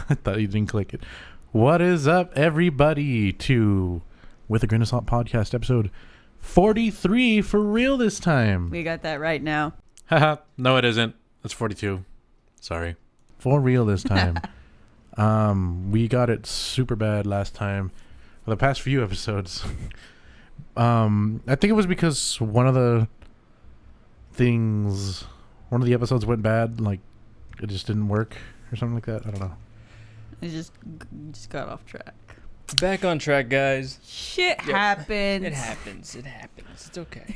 I thought you didn't click it. What is up, everybody, to With a Grain of Salt podcast episode 43 for real this time. We got that right now. Haha, no it isn't. It's 42. Sorry. For real this time. We got it super bad last time. For the past few episodes. I think it was because one of the episodes went bad, like it just didn't work or something like that. I don't know. It just got off track. Back on track, guys. Shit happens. It happens. It's okay.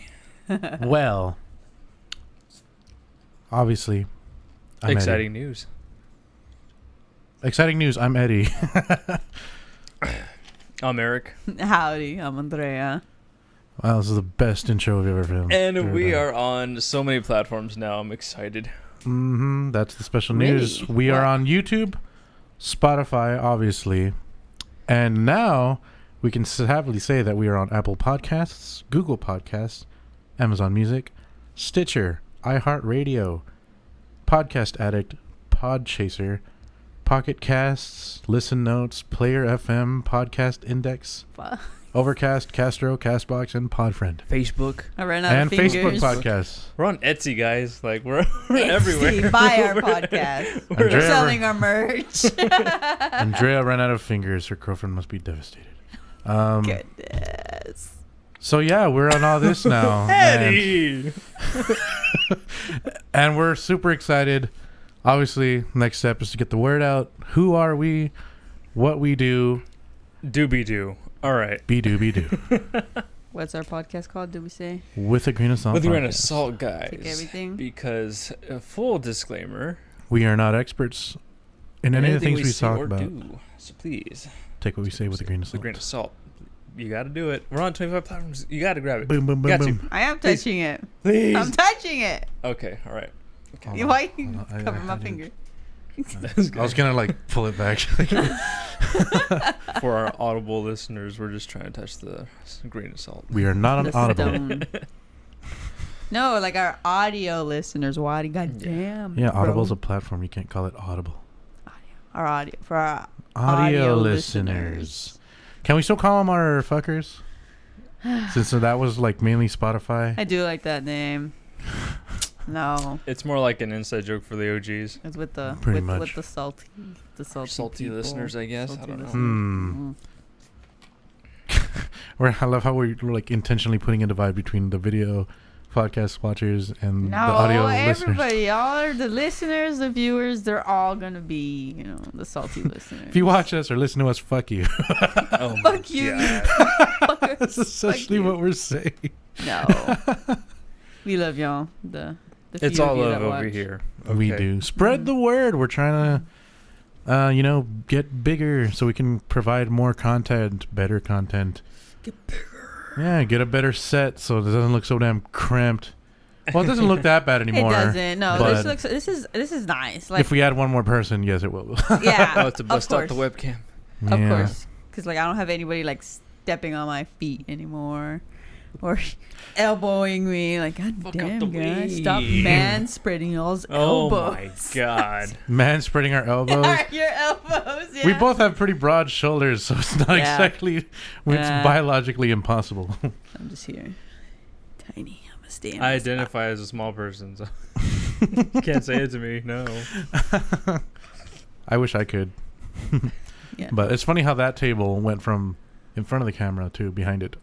Well, obviously, I'm Exciting Eddie. news. Exciting news. I'm Eddie. I'm Eric. Howdy, I'm Andrea. Wow, this is the best intro we've ever filmed. And we are on so many platforms now. I'm excited. That's the special Really? news. We are on YouTube, Spotify, obviously. And now we can happily say that we are on Apple Podcasts, Google Podcasts, Amazon Music, Stitcher, iHeartRadio, Podcast Addict, Podchaser, Pocket Casts, Listen Notes, Player FM, Podcast Index, Overcast, Castro, Castbox, and Podfriend. Facebook. I ran out And of fingers. Facebook podcasts. We're on Etsy, guys. Like we're Etsy, everywhere. buy our podcast. We're Andrea selling our merch. Andrea ran out of fingers. Her girlfriend must be devastated. Goodness. So yeah, we're on all this now. Eddie. And we're super excited. Obviously, next step is to get the word out. Who are we? What we do? Doobie-doo. All right. Be-do. What's our podcast called, did we say? With a grain of salt. With a grain of podcast. salt, guys. Take everything. Because full disclaimer. We are not experts in any of the things we say talk or about. do. So please. Take what we say with a grain of With a salt. grain of salt. You got to do it. We're on 25 platforms. You got to grab it. Boom, boom, boom, Got boom. you. I am Please. touching it. Please. I'm touching it. Okay. All right. Hold on. Why you Hold on. cover I my did- finger? I was gonna like pull it back. For our Audible listeners, we're just trying to touch the grain of salt. We are not on The Audible. stone. No, like our audio listeners. Why? Goddamn. Yeah, bro. Audible's a platform. You can't call it Audible. Our audio for our Audio audio listeners. Can we still call them our fuckers? Since that was like mainly Spotify. I do like that name. No, It's more like an inside joke for the OGs. it's with the Pretty with much. the salty Salty people. listeners, I guess. I Salty don't know. listeners. I love how we're like intentionally putting a divide between the video podcast watchers and No, the audio listeners. everybody, all the listeners, the viewers, they're all gonna be, the salty listeners. If you watch us or listen to us, fuck you. Oh my Fuck you. God. That's essentially you. what we're saying. No, we love y'all. The It's few all of you love that over watch. here. We Okay. do. Spread the word. We're trying to, get bigger so we can provide more content, better content. Get bigger. Yeah, get a better set so it doesn't look so damn cramped. Well, it doesn't look that bad anymore. It doesn't. No, but this is nice. Like, if we add one more person, yes, it will. yeah, Oh, it's to of bust out course, the webcam. of Yeah. course, because like I don't have anybody like stepping on my feet anymore, or elbowing me. Like, God Fuck out the damn, guys, way. stop man-spreading y'all's Oh elbows. my God. Man spreading our elbows. Your elbows. Yeah. We both have pretty broad shoulders, so it's not Yeah. exactly. It's Yeah. biologically impossible. I'm just here, tiny. I'm gonna stay. I identify as a small person, so you can't say it to me. No. I wish I could. Yeah. But it's funny how that table went from in front of the camera to behind it.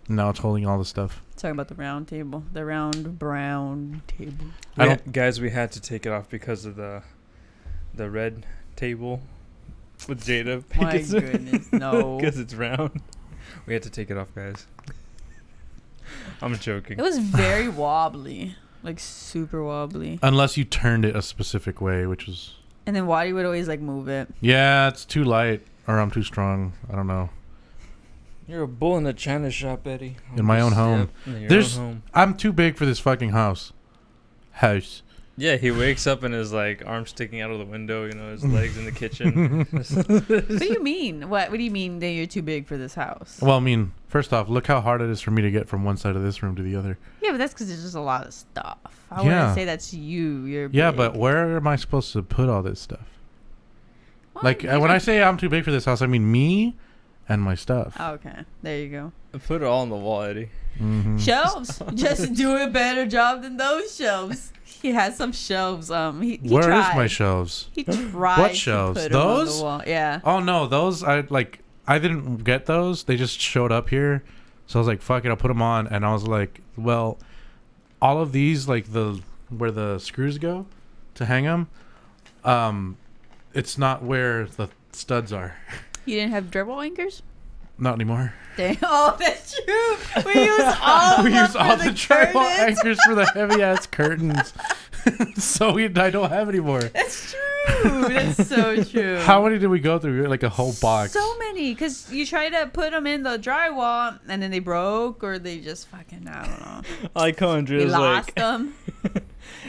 Now it's holding all the stuff. Talking about the round table, the round brown table. I don't- Guys, we had to take it off because of the red table with Jada. My goodness, no. Because it's round. We had to take it off, guys. I'm joking. It was very wobbly, like super wobbly. Unless you turned it a specific way, which was... And then Waddy would always like move it. Yeah, it's too light. Or I'm too strong. I don't know. You're a bull in a china shop, Eddie. In my own home. Yep, in your There's- own home. I'm too big for this fucking house. Yeah, he wakes up and his like arms sticking out of the window, his legs in the kitchen. What do you mean? What do you mean that you're too big for this house? Well, I mean, first off, look how hard it is for me to get from one side of this room to the other. Yeah, but that's because there's just a lot of stuff. I Yeah. wouldn't say that's you. You're Yeah, big. but where am I supposed to put all this stuff? Like when I say I'm too big for this house, I mean me and my stuff. Oh, okay, there you go. Put it all on the wall, Eddie. Mm-hmm. Shelves. Just do a better job than those shelves. He has some shelves. He Where tried. is my shelves? He tried. What shelves? To put 'em on Those? the wall. Yeah. Oh no, those I didn't get those. They just showed up here, so I was like, "Fuck it, I'll put them on." And I was like, "Well, all of these, like where the screws go to hang them, it's not where the studs are. You didn't have drywall anchors? Not anymore. Dang. Oh, that's true. We use all. We use all the drywall curtains. anchors for the heavy ass curtains, so I don't have any more. That's true. That's so true. How many did we go through? Like a whole box. So many, because you try to put them in the drywall and then they broke or they just fucking, I don't know. Like Andre We was lost like, them.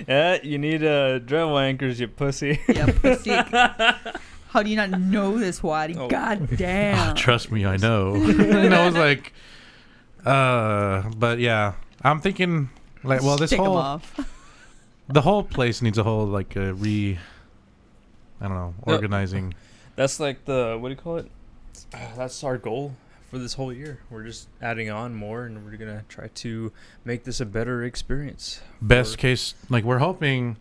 yeah, you need drywall anchors, you pussy. Yeah, pussy. How do you not know this, Waddy? Oh. God damn. Trust me, I know. And I was like, but yeah, I'm thinking like, well, this Take 'em whole off. the whole place needs a whole like I don't know, organizing. That's like what do you call it? That's our goal for this whole year. We're just adding on more, and we're gonna try to make this a better experience. Best case, like we're hoping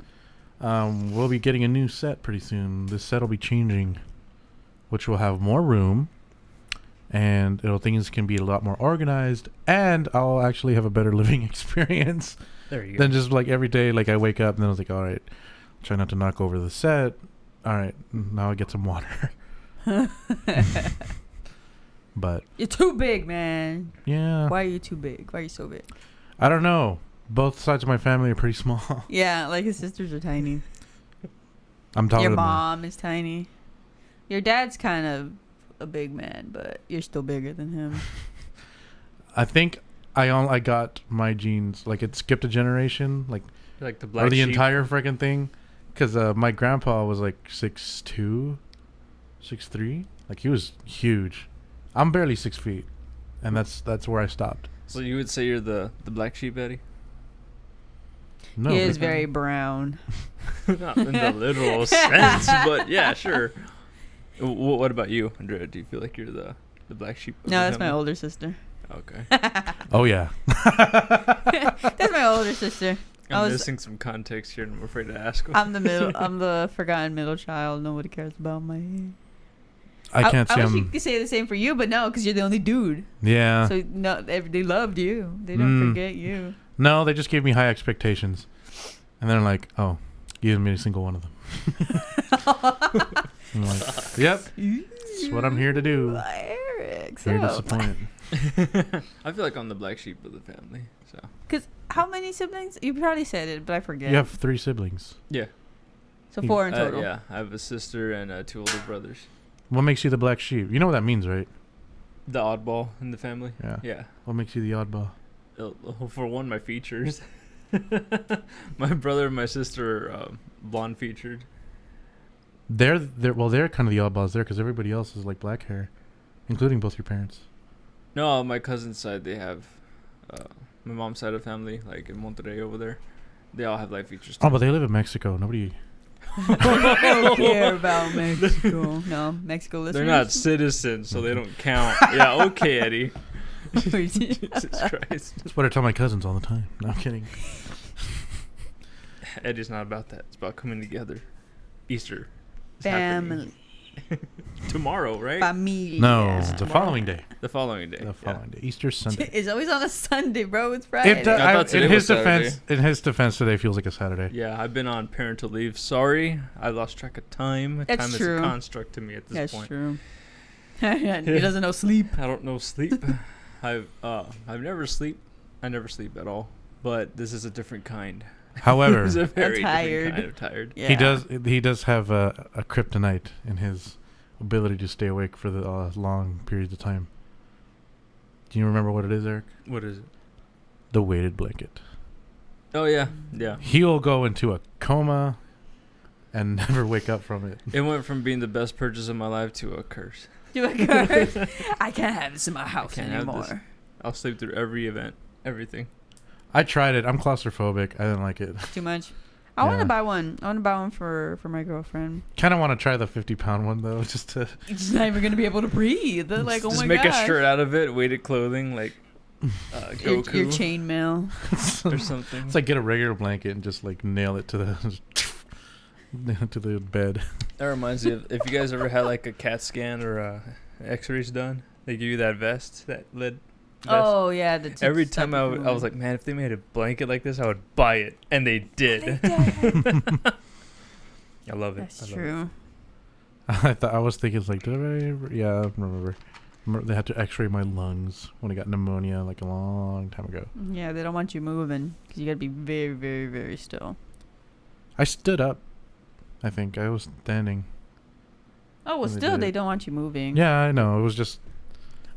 we'll be getting a new set pretty soon. This set will be changing, which will have more room, and things can be a lot more organized, and I'll actually have a better living experience There you go. than just like every day. Like I wake up and then I was like, all right, try not to knock over the set. All right, now I get some water. But You're too big, man. yeah, Why are you too big? Why are you so big? I don't know. Both sides of my family are pretty small. Yeah, like his sisters are tiny. I'm taller Your than them. mom is tiny. Your dad's kind of a big man, but you're still bigger than him. I think I got my genes, like it skipped a generation, like the black or the sheep. entire freaking thing, because my grandpa was like 6'2", 6'3", like he was huge. I'm barely 6 feet, and that's where I stopped. So you would say you're the black sheep, Eddie? No, he is but- very brown. Not in the literal sense, but yeah, sure. What about you, Andrea? Do you feel like you're the black sheep? of No, the that's my family? older sister. Okay. Oh yeah. That's my older sister. I'm missing some context here, and I'm afraid to ask. I'm the middle. I'm the forgotten middle child. Nobody cares about my. I can't see I wish you him. could say the same for you, but no, because you're the only dude. Yeah. So no, they loved you. They don't forget you. No, they just gave me high expectations, and then like, oh, you didn't meet a single one of them. I'm like, yep, that's what I'm here to do. Eric, Very so. disappointed. I feel like I'm the black sheep of the family. So Because how many siblings? You probably said it, but I forget. You have 3 siblings. yeah, So 4 in total. yeah. I have a sister and 2 older brothers. What makes you the black sheep? You know what that means, right? The oddball in the family. Yeah. Yeah. What makes you the oddball? For one, my features. My brother and my sister are blonde featured. They're kind of the oddballs there because everybody else is like black hair, including both your parents. No, on my cousin's side, they have my mom's side of the family, like in Monterrey over there. They all have light features. Oh, but they live in Mexico. Nobody. I don't care about Mexico. No, Mexico listeners. They're not citizens, so they don't count. Yeah, okay, Eddie. Jesus Christ. That's what I tell my cousins all the time. No, I'm kidding. Eddie's not about that. It's about coming together. Easter. is Family. happening. Tomorrow, right? Familia. No, it's the following day. The following day. The following day. Easter Sunday. It's always on a Sunday, bro. It's Friday. I thought today in was his defense, today feels like a Saturday. Yeah, I've been on parental leave. Sorry, I lost track of time. That's Time true. is a construct to me at this That's point. true. He doesn't know sleep. I don't know sleep. I've never sleep. I never sleep at all. But this is a different kind. However, It's a very tired. different kind of tired. Yeah. he does have a kryptonite in his ability to stay awake for the long periods of time. Do you remember what it is, Eric? What is it? The weighted blanket. Oh yeah, yeah. He'll go into a coma and never wake up from it. It went from being the best purchase of my life to a curse. Do a curse. I can't have this in my house can't have this. anymore. I'll sleep through every event, everything. I tried it. I'm claustrophobic. I didn't like it. Too much. I want Yeah. to buy one. I want to buy one for my girlfriend. Kind of want to try the 50-pound one though, just to. She's not even gonna be able to breathe. They're like, oh Just my make gosh. a shirt out of it, weighted clothing, like Your Goku chainmail. or something. It's like get a regular blanket and just like nail it to the to the bed. That reminds me of if you guys ever had like a CAT scan or X-rays done, they give you that vest, that lead vest. Oh yeah. Every time I was like, man, if they made a blanket like this, I would buy it, and they did. I love it. That's I love true. I was thinking it's like, did I ever? Yeah, I remember. They had to X-ray my lungs when I got pneumonia like a long time ago. Yeah, they don't want you moving because you gotta be very, very, very still. I stood up. I think I was standing. Oh well, When they still did they it. don't want you moving. Yeah, I know. It was just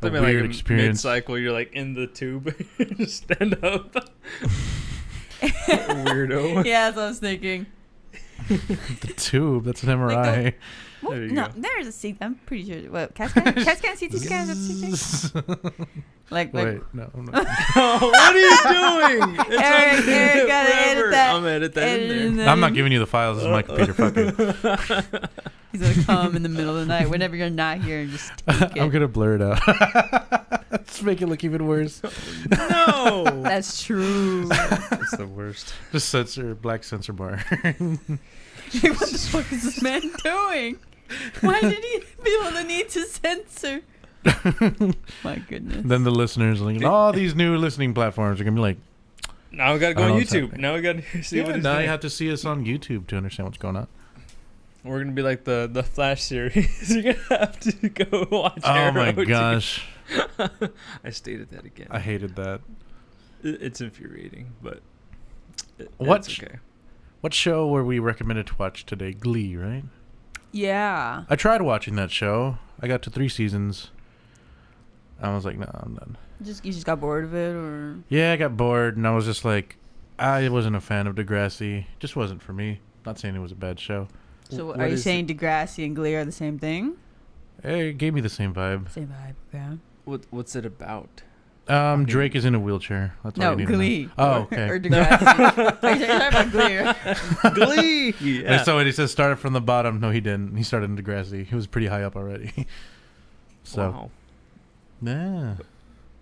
a I mean, weird like experience. mid-cycle, you're like in the tube, just stand up. Weirdo. Yeah, that's what I was thinking. The tube. That's an MRI. Well, There you no, go. there's a seat. I'm pretty sure. What, CAT scan, CAT scan, CT scan, that's the thing. Like, Wait, no. I'm not. Oh, what are you doing? It's Eric, gotta edit forever. that. I'm gonna edit that in there. I'm not giving you the files. This is my computer. Fuck it. He's gonna come in the middle of the night whenever you're not here and just take it. I'm gonna blur it out. Just make it look even worse. No. That's true. That's the worst. Just censor black censor bar. What the fuck is this man doing? Why did he feel the need to censor? My goodness. Then the listeners, like, all these new listening platforms are gonna be like, Now we gotta I go don't on know what's YouTube. happening. Now we gotta see what yeah, he's now doing. you have to see us on YouTube to understand what's going on. We're gonna be like the Flash series. You're gonna have to go watch. Oh Arrow my to- gosh, I stated that again. I hated that. It's infuriating, but What it's okay. What show were we recommended to watch today? Glee, right? Yeah. I tried watching that show. I got to 3 seasons. I was like, no, I'm done. You just got bored of it, or? Yeah, I got bored, and I was just like, I wasn't a fan of Degrassi. Just wasn't for me. Not saying it was a bad show. So What are you is saying Degrassi and Glee are the same thing? It gave me the same vibe. Same vibe, yeah. What's it about? Drake is in a wheelchair. That's all No, you need to know. Glee. Oh, Or okay. Degrassi. Are you talking about Glee? Right? Glee. Yeah. So when he says started from the bottom, no, he didn't. He started in Degrassi. He was pretty high up already. So, Wow. yeah.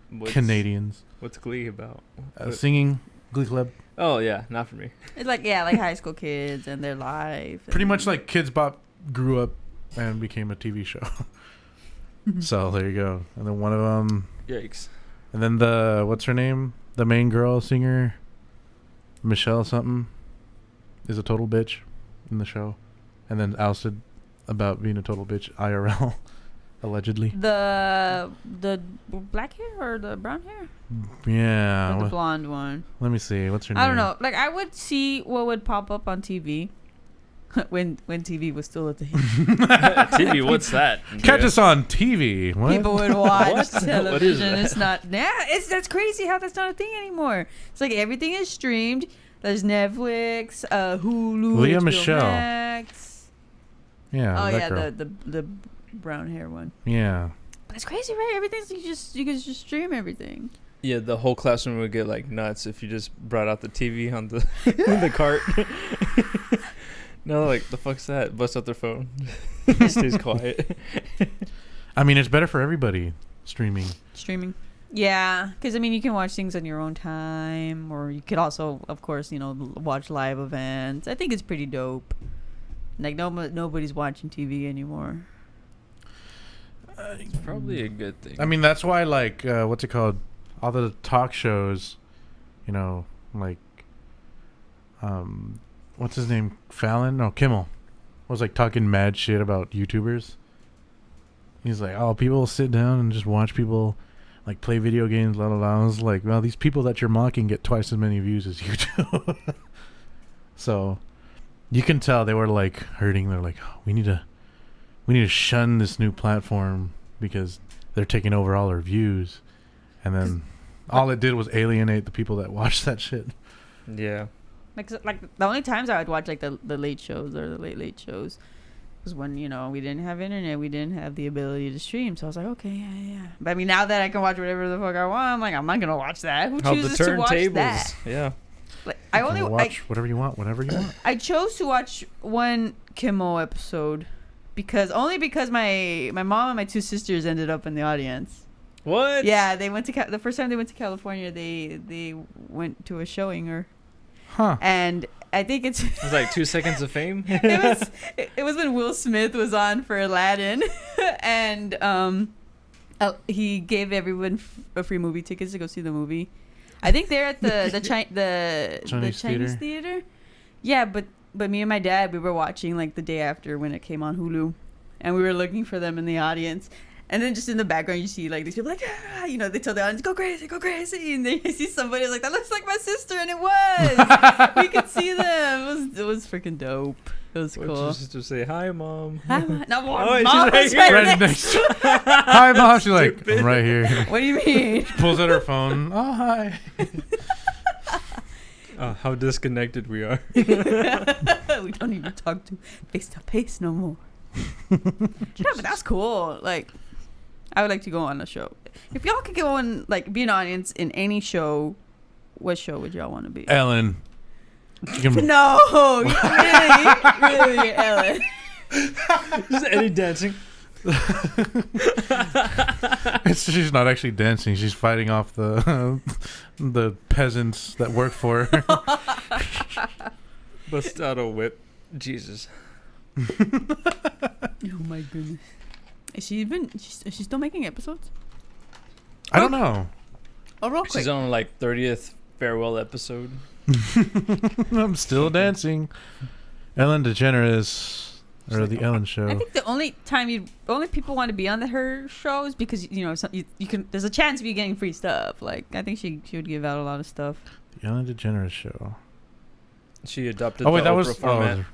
What's- Canadians. What's Glee about? Singing, Glee Club. Oh yeah, not for me. It's like, yeah, like high school kids and their life. Pretty and- much like Kids Bop grew up and became a TV show. So there you go. And then one of them, Yikes. and then what's her name? The main girl singer, Michelle something, is a total bitch in the show, and then ousted about being a total bitch IRL, allegedly. The black hair or the brown hair? Yeah. Or the blonde one? Let me see. What's her name? I don't know. Like, I would see what would pop up on TV when TV was still a thing. TV, what's that? Catch us on TV. What? People would watch What? What is television. that? It's not. Yeah, that's crazy how that's not a thing anymore. It's like everything is streamed. There's Netflix, Hulu, Leah HBO Michele. Max. Yeah. Oh that yeah, girl. the brown hair one. Yeah. That's crazy, right? Everything's you can just stream everything. Yeah, the whole classroom would get like nuts if you just brought out the TV on the the cart. No, like the fuck's that? Bust out their phone. Stays quiet. I mean, it's better for everybody streaming. Streaming. Yeah, because I mean, you can watch things on your own time, or you could also, of course, watch live events. I think it's pretty dope. Like nobody's watching TV anymore. It's probably a good thing. I mean, that's why, like, what's it called? All the talk shows, like, what's his name? Fallon? No, Kimmel was like talking mad shit about YouTubers. He's like, oh, people sit down and just watch people like play video games, blah, blah, blah. I was like, well, these people that you're mocking get twice as many views as you do. So you can tell they were like hurting. They're like, oh, we need to shun this new platform because they're taking over all our views. And then all it did was alienate the people that watched that shit. Yeah. Like the only times I would watch like the late shows or the late shows was when we didn't have internet, we didn't have the ability to stream. So I was like, okay, yeah. But I mean, now that I can watch whatever the fuck I want, I'm like, I'm not gonna watch that. Who How the chooses to watch turntables. that? Yeah. Like, I You only can watch whatever you want, whenever you want. I chose to watch one Kimmel episode because my mom and my two sisters ended up in the audience. What? Yeah, they went to the first time they went to California. They went to a showing Huh. and I think it's It was like 2 seconds of fame. it was when Will Smith was on for Aladdin, and he gave everyone a free movie tickets to go see the movie. I think they're at the Chinese theater. Yeah, but me and my dad, we were watching like the day after when it came on Hulu, and we were looking for them in the audience. And then just in the background, you see like these people like, ah, you know, they tell the audience, go crazy, and then you see somebody like, that looks like my sister, and it was. We could see them. It was freaking dope. It was What cool. did your sister say? Hi, Mom. Hi, Mom. No, Oh, Mom she's was right here. Right next to Hi, Mom. She's like, Stupid. I'm right here. What do you mean? Pulls out her phone. Oh, hi. How disconnected we are. We don't even talk to face no more. Yeah, but that's cool. Like, I would like to go on a show. If y'all could go on, like, be an audience in any show, what show would y'all want to be? Ellen. You can- No, really, Ellen. Just any dancing. She's not actually dancing. She's fighting off the peasants that work for her. Bust out a whip. Jesus. Oh my goodness. Is she still making episodes? I don't know. Oh, real quick. She's on like 30th farewell episode. I'm still dancing. Ellen DeGeneres, or the Ellen Show. I think the only people want to be on her show is because you know you can. There's a chance of you getting free stuff. Like I think she would give out a lot of stuff. The Ellen DeGeneres Show. She adopted Oh wait, the that Oprah was format.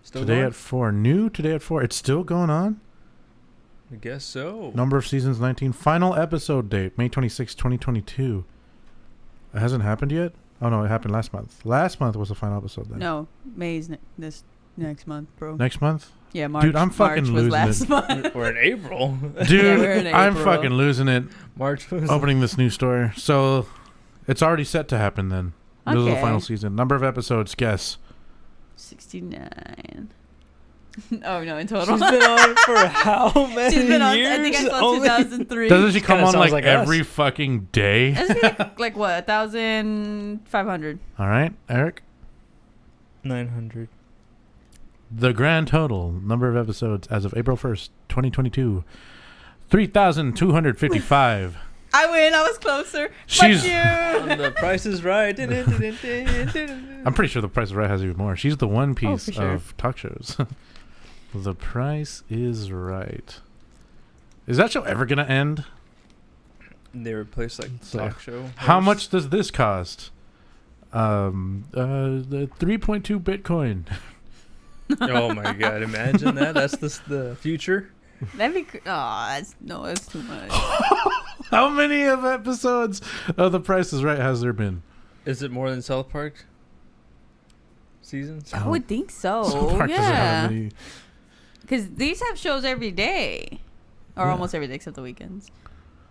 Still today going? at 4. New today at 4. It's still going on. I guess so. Number of seasons 19. Final episode date May 26, 2022. It hasn't happened yet. Oh no, it happened last month. Last month was the final episode then. No, May's this next month, bro. Next month? Yeah, March. Dude, I'm fucking March was losing last it. month. We're in April. Dude, Yeah, we're in I'm April. fucking losing it. March was Opening this new store. So it's already set to happen then. This is the Okay. final season. Number of episodes, guess. 69. Oh no, in total. She's been on for how many She's been on. years? I think I saw Only? 2003. Doesn't she come Kinda on sounds like like us. every fucking day? Isn't it like what 1,500? All right, Eric. 900. The grand total number of episodes as of April 1st, 2022, 3,255. I win. I was closer. She's- Fuck you. On the Price is Right. I'm pretty sure The Price is Right has even more. She's the One Piece for sure. of talk shows. The Price is Right. Is that show ever gonna end? They replaced like So, talk show. How hosts. much does this cost? The 3.2 Bitcoin. Oh my god! Imagine that. That's the future. That'd be. That's too much. How many of episodes of The Price is Right has there been? Is it more than South Park seasons? I would think so. South Park doesn't have Yeah. many. Because these have shows every day, or Yeah. almost every day except the weekends.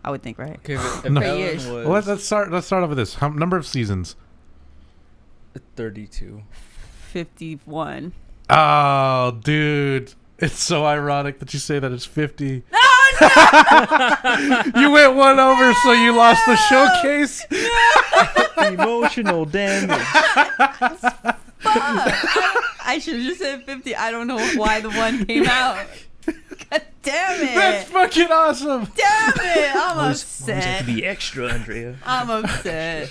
I would think, right? Okay, but if No. Ellen years. was Well, let's start off with this. Number of seasons. 32. 51. Oh, dude. It's so ironic that you say that it's 50. You went one over, so you lost the showcase. Emotional damage. Fuck. I should have just said 50. I don't know why the one came out. God damn it. That's fucking awesome. Damn it. I'm Always have upset. to be extra, Andrea. I'm upset.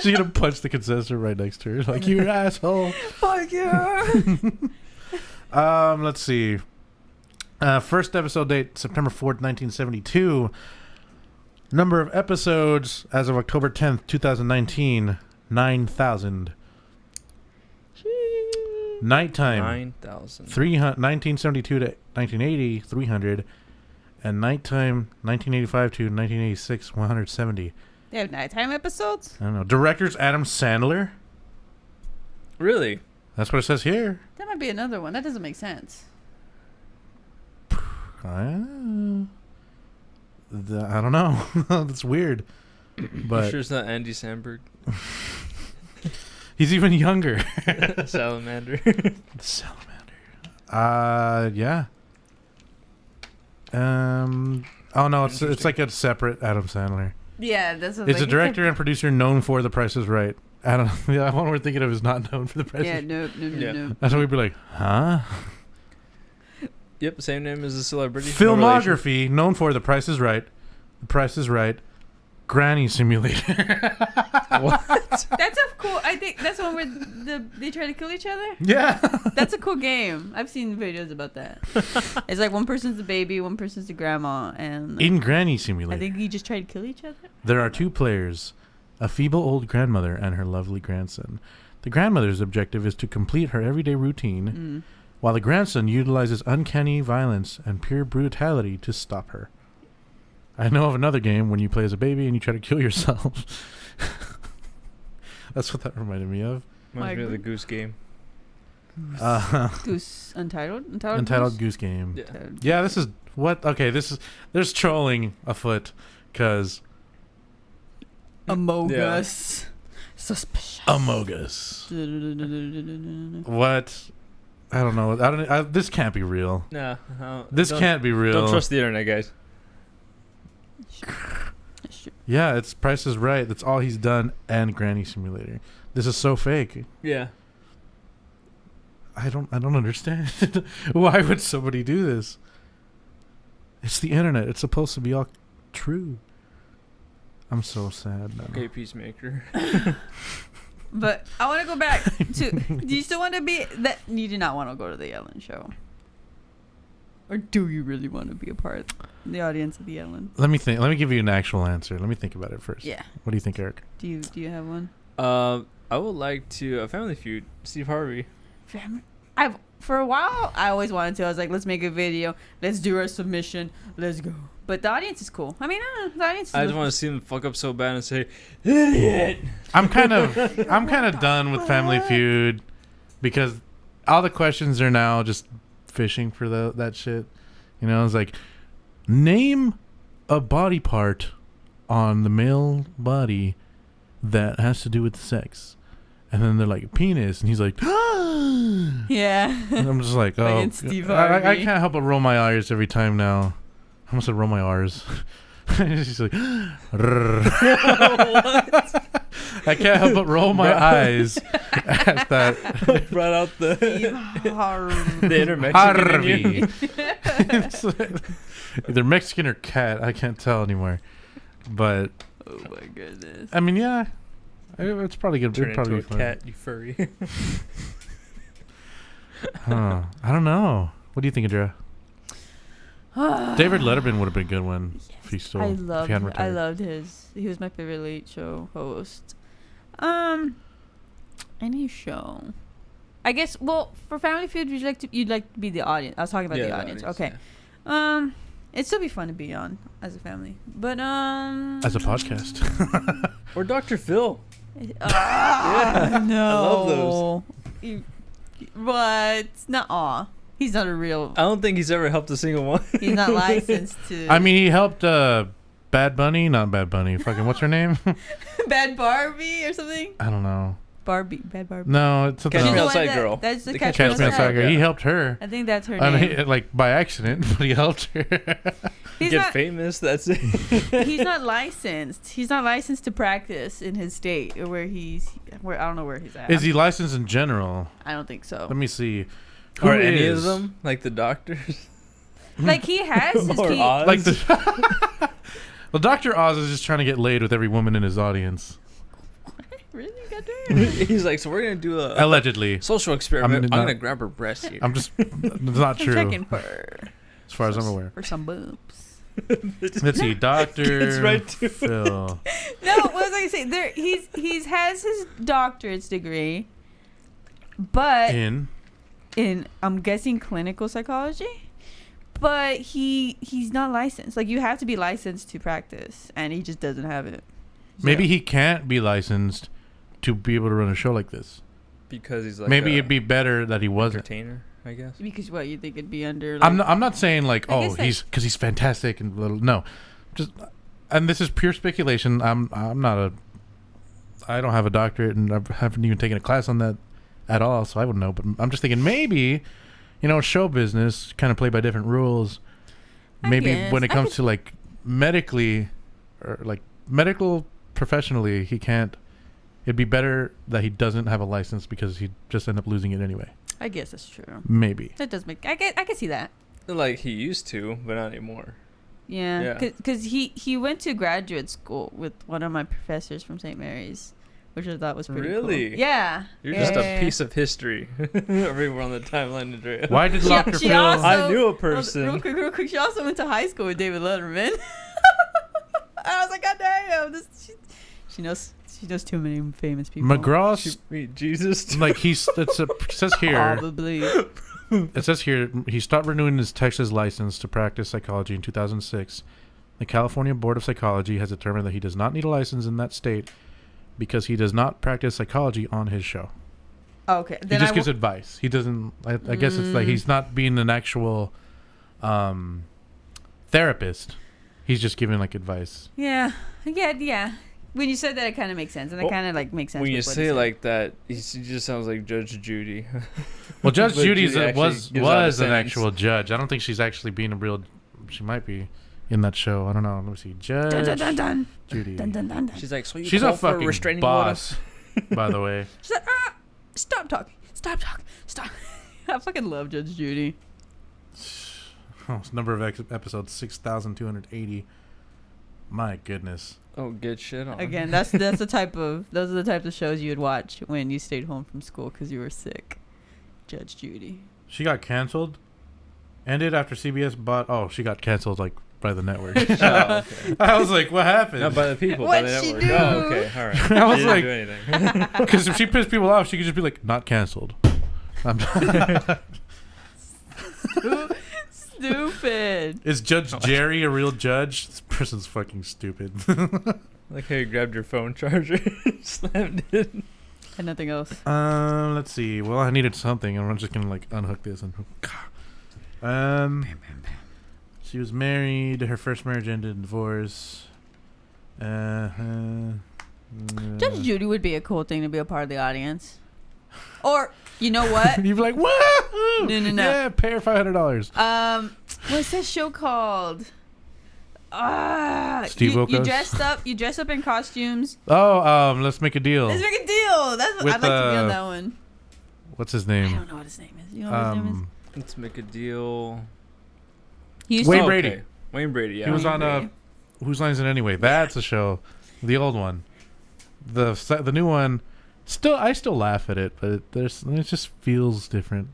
She's gonna punch the contestant right next to her, like, you asshole. Fuck you. Let's see. First episode date September 4th, 1972. Number of episodes as of October 10th, 2019, 9,000. Nighttime 9,000. 1972 to 1980, 300, and nighttime 1985 to 1986, 170. They have nighttime episodes? I don't know. Directors Adam Sandler. Really? That's what it says here. That might be another one. That doesn't make sense. I don't know. That's weird. But sure it's not Andy Samberg? he's even younger. Salamander. Salamander. Yeah. Oh no, it's like a separate Adam Sandler. Yeah, that's what It's a director and producer known for The Price is Right. Adam, the one we're thinking of is not known for The Price. Yeah, is no. That's why we'd be like, huh? Yep, same name as the celebrity. Filmography known for The Price is Right, The Price is Right, Granny Simulator. What? That's a cool. I think that's one where they try to kill each other. Yeah. That's a cool game. I've seen videos about that. It's like one person's the baby, one person's the grandma, and In Granny Simulator, I think you just try to kill each other. there are two players, a feeble old grandmother and her lovely grandson. The grandmother's objective is to complete her everyday routine, while the grandson utilizes uncanny violence and pure brutality to stop her. I know of another game when you play as a baby and you try to kill yourself. That's what that reminded me of. Reminds me of the Goose Game. Goose Untitled. Entitled Goose Game. Yeah. Yeah, this is what? Okay, there's trolling afoot, cause Among Yeah. Us. Suspicious. Among Us. What? I don't know. This can't be real. Nah. This can't be real. Don't trust the internet, guys. Yeah, it's Price is Right. That's all he's done, and Granny Simulator. This is so fake. Yeah. I don't understand. Why would somebody do this? It's the internet. It's supposed to be all true. I'm so sad now. Okay, Peacemaker. But I want to go back to. Do you still want to be that? You do not want to go to the Ellen show, or do you really want to be a part of the audience of the Ellen? Let me think. Let me give you an actual answer. Let me think about it first. Yeah. What do you think, Eric? Do you have one? I would like to Family Feud. Steve Harvey. For a while I always wanted to. I was like, let's make a video. Let's do our submission. Let's go. But the audience is cool. I mean, the audience. I just want to see him fuck up so bad and say, idiot. I'm kind of done with Family Feud because all the questions are now just fishing for that shit. You know, it's like, name a body part on the male body that has to do with sex. And then they're like, penis. And he's like, Yeah. and I'm just like, oh. Like Steve I Harvey. can't help but roll my eyes every time now. I almost said roll my R's. She's like, I can't help but roll my eyes at that. Brought out the inner Mexican in Harvey. you. It's like, either Mexican or cat. I can't tell anymore. But, Oh my goodness. I mean, yeah. It's probably good. Turn It'd probably into be a fun. cat, you furry. Huh. I don't know. What do you think, Andrea? David Letterman would have been a good one if he still. I if he hadn't I retired. loved his. He was my favorite late show host. Any show. I guess. Well, for Family Feud, you'd like to be the audience. I was talking about the audience. Okay. Yeah. It'd still be fun to be on as a family, but As a podcast. Or Dr. Phil. yeah. No. I love those. But nuh-uh. He's not a real. I don't think he's ever helped a single one. He's not licensed to. I mean, he helped Bad Bunny. Not Bad Bunny. Fucking, what's her name? Bad Barbie or something. I don't know. Bad Barbie. No, it's something Catch She's Me the else. one Outside Girl. That's the The Catch Catch Me Outside Girl. Yeah. He helped her. I think that's her I name. mean, like by accident, but he helped her. He's Get not. famous, that's it. He's not licensed. He's not licensed to practice in his state or where I don't know where he's at. Is he licensed in general? I don't think so. Let me see. Who Or any of is? them? Like the doctors? Like he has his Or key. Oz? Like the. Well, Dr. Oz is just trying to get laid with every woman in his audience. Really? Goddamn. He's like, so we're going to do a Allegedly. social experiment. I'm not- going to grab her breast here. I'm just. It's not I'm true. checking for As far as I'm aware. some boobs. Let's see. Dr. Gets right to it. Phil. No, what was I gonna say? There, he's has his doctorate's degree, but In. I'm guessing clinical psychology. But he's not licensed. Like you have to be licensed to practice, and he just doesn't have it. Maybe he can't be licensed to be able to run a show like this. Because he's like Maybe a it'd be better that he wasn't. entertainer, I guess. Because what you think it'd be under? Like, I'm not saying like, I oh, guess that- he's because he's fantastic and little. No, just and this is pure speculation. I don't have a doctorate, and I haven't even taken a class on that at all, so I wouldn't know. But I'm just thinking maybe, show business kind of play by different rules. Maybe when it comes to like medically or like medical professionally, he can't. It'd be better that he doesn't have a license because he'd just end up losing it anyway. I guess that's true. Maybe. That does make... I can see that. Like, he used to, but not anymore. Yeah. Because he went to graduate school with one of my professors from St. Mary's, which I thought was pretty cool. Really? Yeah. You're just a piece of history. Everywhere on the timeline, Andrea. Why did Dr. Phil... I knew a person. Real quick. She also went to high school with David Letterman. I was like, God damn. She knows too many famous people. McGraw's... Jesus. Like, it says here... Probably. It says here, he stopped renewing his Texas license to practice psychology in 2006. The California Board of Psychology has determined that he does not need a license in that state because he does not practice psychology on his show. Okay. Then he just gives advice. He doesn't... I guess it's like he's not being an actual therapist. He's just giving, like, advice. Yeah. When you said that, it kind of makes sense, and it kind of like makes sense. When you say it like that, he just sounds like Judge Judy. Well, Judge Judy was an actual judge. I don't think she's actually being a real. She might be in that show. I don't know. Let me see. Judge dun, dun, dun. Judy. Dun, dun, dun, dun. She's like, so you she's call a fucking for restraining boss. By the way, she's like, stop talking, stop. I fucking love Judge Judy. Number of episodes 6,280. My goodness. Oh, good shit on. Again, those are the type of shows you would watch when you stayed home from school because you were sick. Judge Judy. She got canceled. Ended after CBS bought. Oh, she got canceled like by the network. Oh, okay. I was like, what happened? Not by the people, by the network. Do? Oh, okay, all right. I was she like, didn't do anything. Because if she pissed people off, she could just be like, not canceled. I'm Stupid. Is Judge Jerry a real judge? This person's fucking stupid. Like how you grabbed your phone charger, slammed it. And nothing else. Let's see. Well, I needed something, and I'm just gonna like unhook this and. She was married. Her first marriage ended in divorce. Judge Judy would be a cool thing to be a part of the audience. Or you know what? You'd be like, whoa! No. Yeah, pay her $500. What's that show called? Steve Wilkos? You dress up in costumes. Oh, Let's Make a Deal. Let's Make a Deal. That's what I'd like to be on that one. What's his name? I don't know what his name is. You know what his name is? Let's Make a Deal. Wayne Brady. Okay. Wayne Brady, yeah. He was on Whose Lines It Anyway? That's a show. The old one. The new one. I still laugh at it, but it just feels different.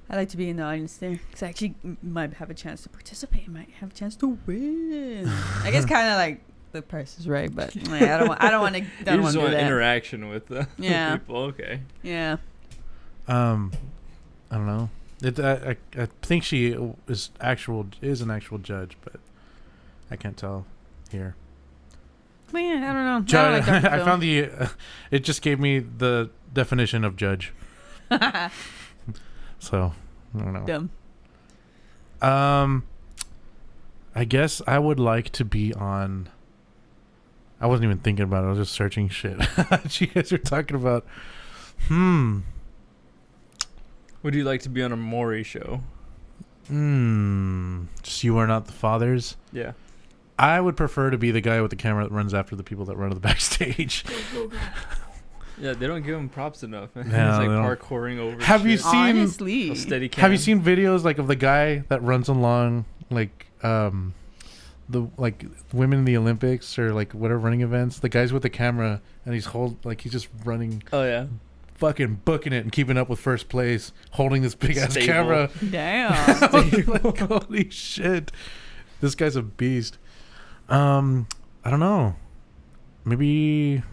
I like to be in the audience there because I actually might have a chance to participate. Might have a chance to win. I guess kind of like The Price is Right, but like, I don't want to. You just want interaction with the people. Okay. Yeah. I don't know. I think she is an actual judge, but I can't tell here. Man, I don't know. I found it just gave me the definition of judge. So, I don't know. Dumb. I guess I would like to be on... I wasn't even thinking about it. I was just searching shit. You guys are talking about... Would you like to be on a Mori show? Just You Are Not the Fathers? Yeah. I would prefer to be the guy with the camera that runs after the people that run to the backstage. Yeah, they don't give him props enough. No, He's like parkouring over. Have you seen? Honestly, steady cam. Have you seen videos like of the guy that runs along like the like women in the Olympics or like whatever running events? The guys with the camera and he's just running. Oh yeah. Fucking booking it and keeping up with first place, holding this big ass camera. Damn. Like, holy shit, this guy's a beast. I don't know. Maybe.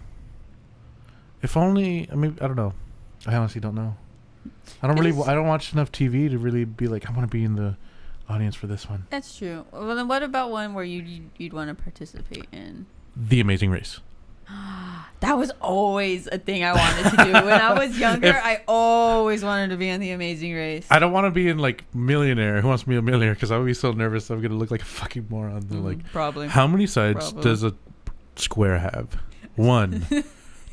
If only. I mean, I don't know. I honestly don't know. I don't watch enough TV to really be like, I want to be in the audience for this one. That's true. Well, then what about one where you'd want to participate in? The Amazing Race. That was always a thing I wanted to do. When I was younger, I always wanted to be in The Amazing Race. I don't want to be in like Millionaire. Who wants to be a millionaire? Because I would be so nervous I'm gonna look like a fucking moron. They're like, probably. how many sides does a square have? 1,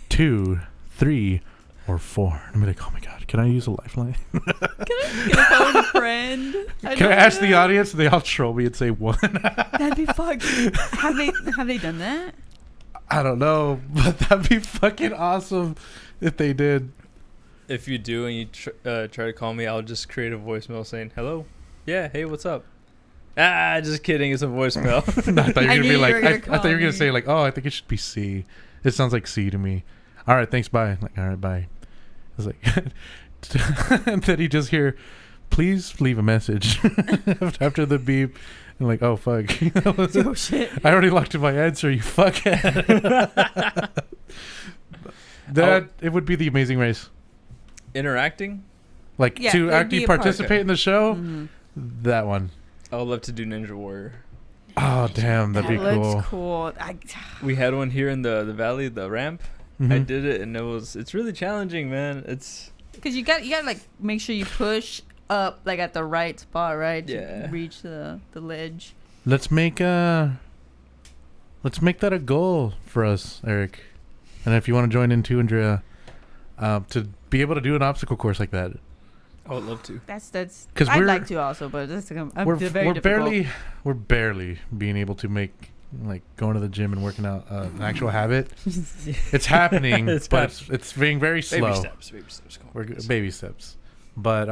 2, 3, or 4? I'm like, oh my god, can I use a lifeline? Can I phone a friend? Can I ask the audience? They all troll me and say 1. That'd be fucking. Have they done that? I don't know, but that'd be fucking awesome if they did. If you do and you try to call me, I'll just create a voicemail saying, hello? Yeah, hey, what's up? Just kidding. It's a voicemail. No, I thought you were going to be like, I thought you were going to me. say like, oh, I think it should be C. It sounds like C to me. All right, thanks, bye. Like, all right, bye. I was like, and then you just hear, please leave a message after the beep. And like, oh, fuck. Oh, shit. I already locked in my answer, you fuckhead. It would be The Amazing Race. Interacting? Like, Yeah, to it'd actually be a part. participate in the show? Mm-hmm. That one. I would love to do Ninja Warrior. Oh, damn, that'd be That cool. looks cool. We had one here in the valley, the ramp. Mhm. I did it, and it's really challenging, man. It's Because you got like make sure you push up like at the right spot, right? Yeah. To reach the ledge. Let's make that a goal for us, Eric. And if you want to join in too, Andrea, to be able to do an obstacle course like that. I would love to. That's 'Cause I'd we're- like to also, but that's we're barely being able to make like going to the gym and working out an actual habit. It's happening, it's being very slow. Baby steps. We're baby steps, but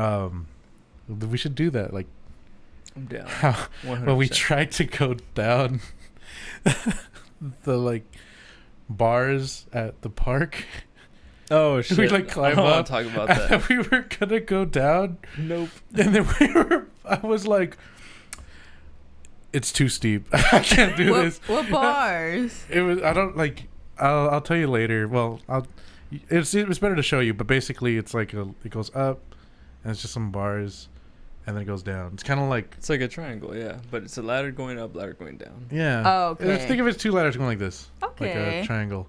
we should do that. Like I'm down. when we 100%. tried to go down the like bars at the park. Oh shit! We like climb I wanna up. talk about And that. then we were gonna go down. Nope. And then I was like, it's too steep. I can't do this. What bars? It was. I don't like. I'll tell you later. Well, it's better to show you. But basically, it's like it goes up, and it's just some bars, and then it goes down. It's kind of like It's like a triangle, yeah, but it's a ladder going up, ladder going down. yeah. Oh, okay. Think of it as 2 ladders going like this, Okay. like a triangle.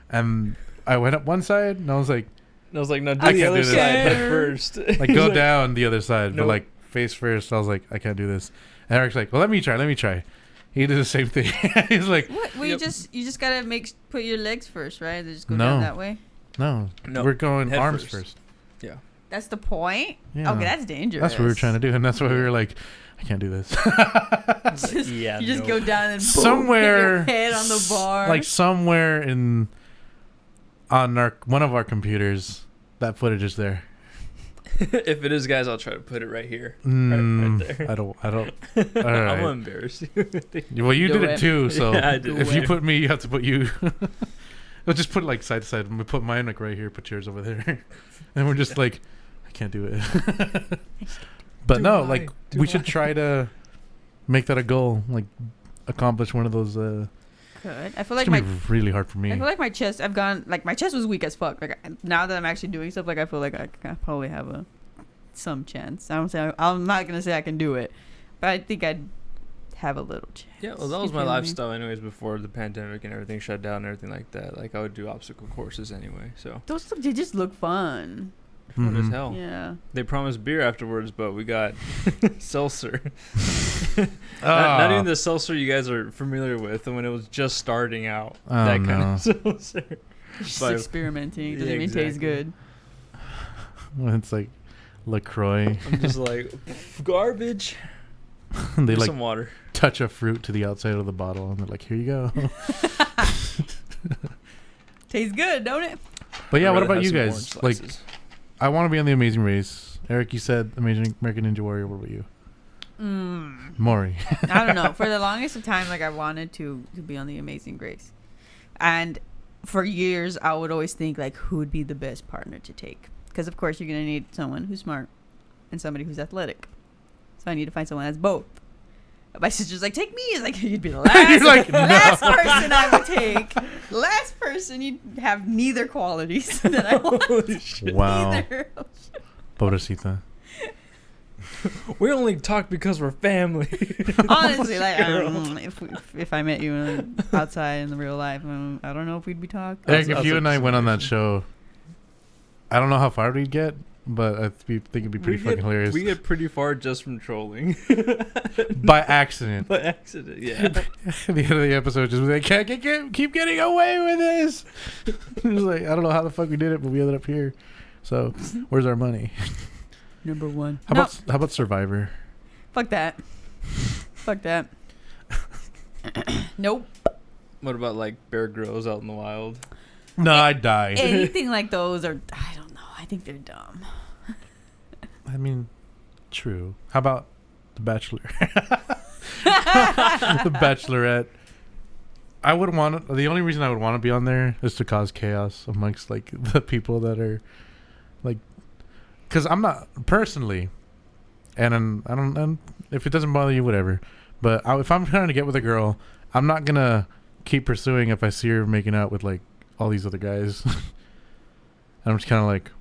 And I went up one side, and I was like, And I was like, no, I do the can't other do this. side head first. like go down the other side, but Nope. like face first. I was like, I can't do this. And Eric's like, well, let me try. He did the same thing. He's like, What? Well, Yep. you just gotta put your legs first, right? They just go No. down that way. no, No, we're going head arms first. first. That's the point. Yeah. Okay, that's dangerous. That's what we were trying to do, and that's why we were like, I can't do this. Yeah, you just no. go down and boom, Somewhere- hit your head on the bar. Like somewhere on one of our computers, that footage is there. If it is, guys, I'll try to put it right here. Mm, right there. I don't. All I'm right. gonna embarrass you. Well, you Do did it it. too, so Yeah, I did if it. you put me, you have to put you. We'll just put it like side to side. We put mine like right here, put yours over there, and we're just like, I can't do it. But Do no, I? like Do we should I? try to make that a goal, like accomplish one of those. Good. I feel like It's gonna be really hard for me. I feel like my chest. My chest was weak as fuck. Like now that I'm actually doing stuff, like I feel like I probably have some chance. I'm not gonna say I can do it, but I think I'd have a little chance. Yeah, well, that was You my feel me? lifestyle anyways before the pandemic and everything shut down and everything like that. Like I would do obstacle courses anyway, so They just look fun. fun as Mhm. hell. Yeah. They promised beer afterwards, but we got seltzer. not Ah. even the seltzer you guys are familiar with, and when it was just starting out, Oh, that kind no. of seltzer. Just But- experimenting. Doesn't Yeah, even taste exactly. good. It's like LaCroix. I'm just like garbage. They Here's like some water. touch a fruit to the outside of the bottle, and they're like, "Here you go." Tastes good, don't it? But yeah, I'd what rather about have you some guys? orange Like, slices. I want to be on the Amazing Race. Eric, you said Amazing American Ninja Warrior. What about you, Mori? I don't know. For the longest of time, like I wanted to be on the Amazing Grace, and for years I would always think like who would be the best partner to take, because of course you're gonna need someone who's smart and somebody who's athletic. So I need to find someone that's both. My sister's like, take me. It's like you'd be the last, You're like, no. last person I would take. Last person, you'd have neither qualities that I want. Holy shit. Wow, Neither. Pobrecita. We only talk because we're family. Honestly, like if I met you outside in the real life, I don't know if we'd be talking. Eric, if you and I went on that show, I don't know how far we'd get, but I think it'd be pretty fucking hilarious. We get pretty far just from trolling. By accident. By accident, yeah. At the end of the episode, just like, keep getting away with this. It was like, I don't know how the fuck we did it, but we ended up here. So, where's our money? Number one. How about Survivor? Fuck that. Fuck that. Nope. What about like Bear Grylls out in the wild? No, I'd die. Anything like those are, I don't know. I think they're dumb. I mean, true. How about The Bachelor? The Bachelorette. I would want the only reason I would want to be on there is to cause chaos amongst like the people that are like, because I'm not personally, and I don't, and if it doesn't bother you, whatever. But if I'm trying to get with a girl, I'm not gonna keep pursuing if I see her making out with like all these other guys. I'm just kind of like,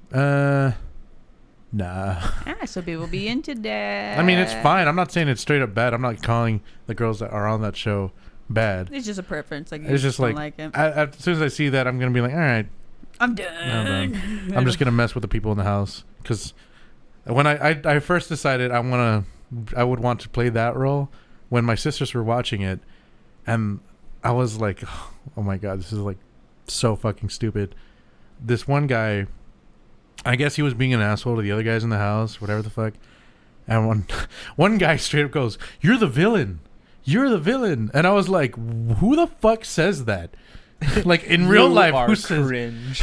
nah. So people be into that. I mean, it's fine. I'm not saying it's straight up bad. I'm not calling the girls that are on that show bad. It's just a preference. Like, It's just don't like it. as soon as I see that, I'm gonna be like, all right, I'm done. I'm just gonna mess with the people in the house. Because when I first decided I would want to play that role, when my sisters were watching it, and I was like, oh my god, this is like so fucking stupid. This one guy, I guess he was being an asshole to the other guys in the house, whatever the fuck. And one guy straight up goes, "You're the villain. You're the villain." And I was like, who the fuck says that? Like in real life, who says cringe?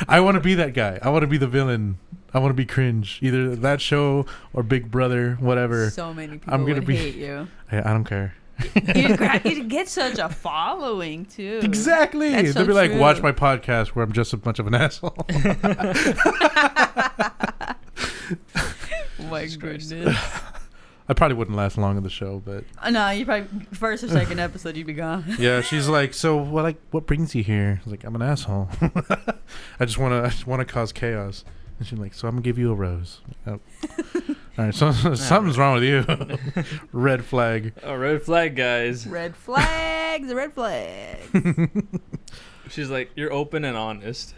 I want to be that guy. I want to be the villain. I want to be cringe. Either that show or Big Brother, whatever. So many people I'm gonna would be, hate you. I don't care. You'd get such a following too. Exactly. That's so They'll be like, true. watch my podcast where I'm just a bunch of an asshole. Oh my Jesus Christ. goodness. I probably wouldn't last long in the show, but No, you probably first or second episode you'd be gone. yeah, she's like, so what brings you here? I was like, I'm an asshole. I just wanna cause chaos. And she's like, so I'm gonna give you a rose. Oh. All right, so something's wrong with you. Red flag. Oh, red flag, guys. Red flags, red flags. She's like, you're open and honest.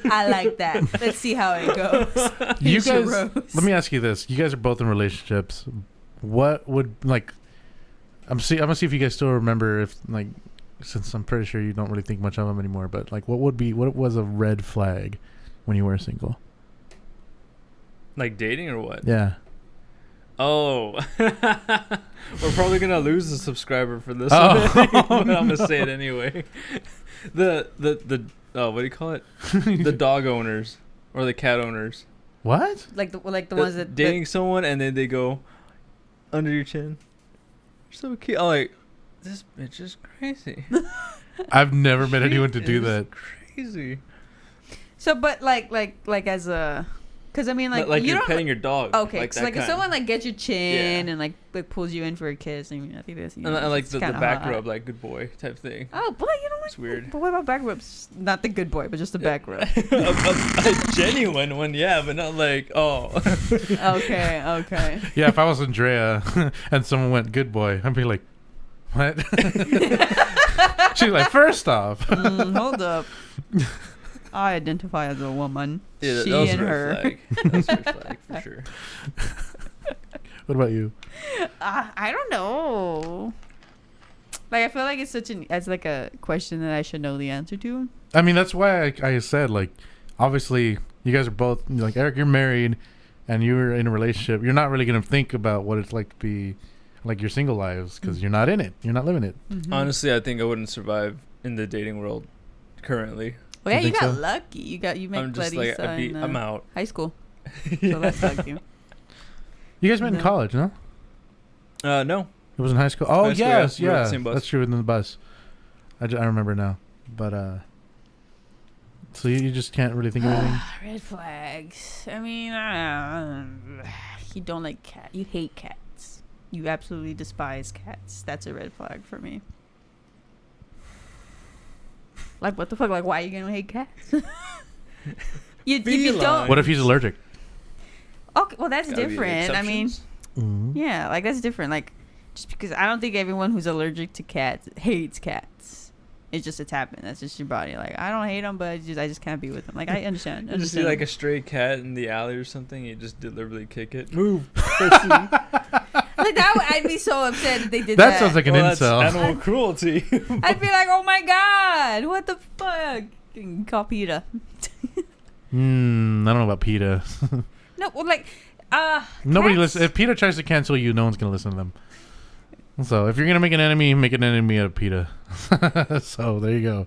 I like that. Let's see how it goes. You Here's your guys, rose. let me ask you this: you guys are both in relationships. What would like? I'm gonna see if you guys still remember if like, since I'm pretty sure you don't really think much of them anymore. But like, what was a red flag when you were single? Like dating or what? Yeah. Oh, we're probably gonna lose a subscriber for this Oh, one, but I'm no. gonna say it anyway. The what do you call it? The dog owners or the cat owners. What? Like the ones that dating someone and then they go under your chin. You're so cute. I'm like, this bitch is crazy. I've never met anyone to do She is that. Crazy. So, but like as a, because I mean like you you're don't. petting your dog. Okay, like so that like if kind. someone like gets your chin Yeah. and like pulls you in for a kiss, I mean I think that's and like it's the kinda back hot. rub, like good boy type thing. Oh, boy, you don't like. It's weird. But what about back rubs? Not the good boy, but just the back rub. a genuine one, yeah, but not like Okay. Yeah, if I was Andrea and someone went good boy, I'd be like, what? She's like, first off, Hold up. I identify as a woman. Yeah, She that was and a red her. flag. That was a red flag for sure. what about you? I don't know. Like I feel like it's like a question that I should know the answer to. I mean, that's why I said, like, obviously, you guys are both, like, Eric, you're married and you're in a relationship. You're not really going to think about what it's like to be, like, your single lives because you're not in it. You're not living it. Mm-hmm. Honestly, I think I wouldn't survive in the dating world currently. Well, yeah, You you think got so? lucky. You met I'm just like, Clarissa in I'm out. high school. So that's lucky. You guys met in No. college, no? No. It was in high school. Oh, High school, yeah. yes, We were on yeah. the same bus. That's true, in the bus. I remember now. But, so you just can't really think of anything? Red flags. I mean, you don't like cat. You hate cats. You absolutely despise cats. That's a red flag for me. Like, what the fuck? Like, why are you gonna hate cats? If you don't. What if he's allergic? Okay, well, that's Gotta be different. I mean, exceptions. yeah, like that's different. Like, just because I don't think everyone who's allergic to cats hates cats. It's just it's happened. That's just your body. Like, I don't hate them, but I just can't be with them. Like, I understand. You just see like a stray cat in the alley or something, you just deliberately kick it. Move. Like I'd be so upset if they did that. That sounds like an That's incel. animal cruelty. I'd be like, oh my god, what the fuck? Call PETA. I don't know about PETA. No, well, like, Nobody cats- listen. If PETA tries to cancel you, no one's gonna listen to them. So if you're gonna make an enemy out of PETA. So there you go.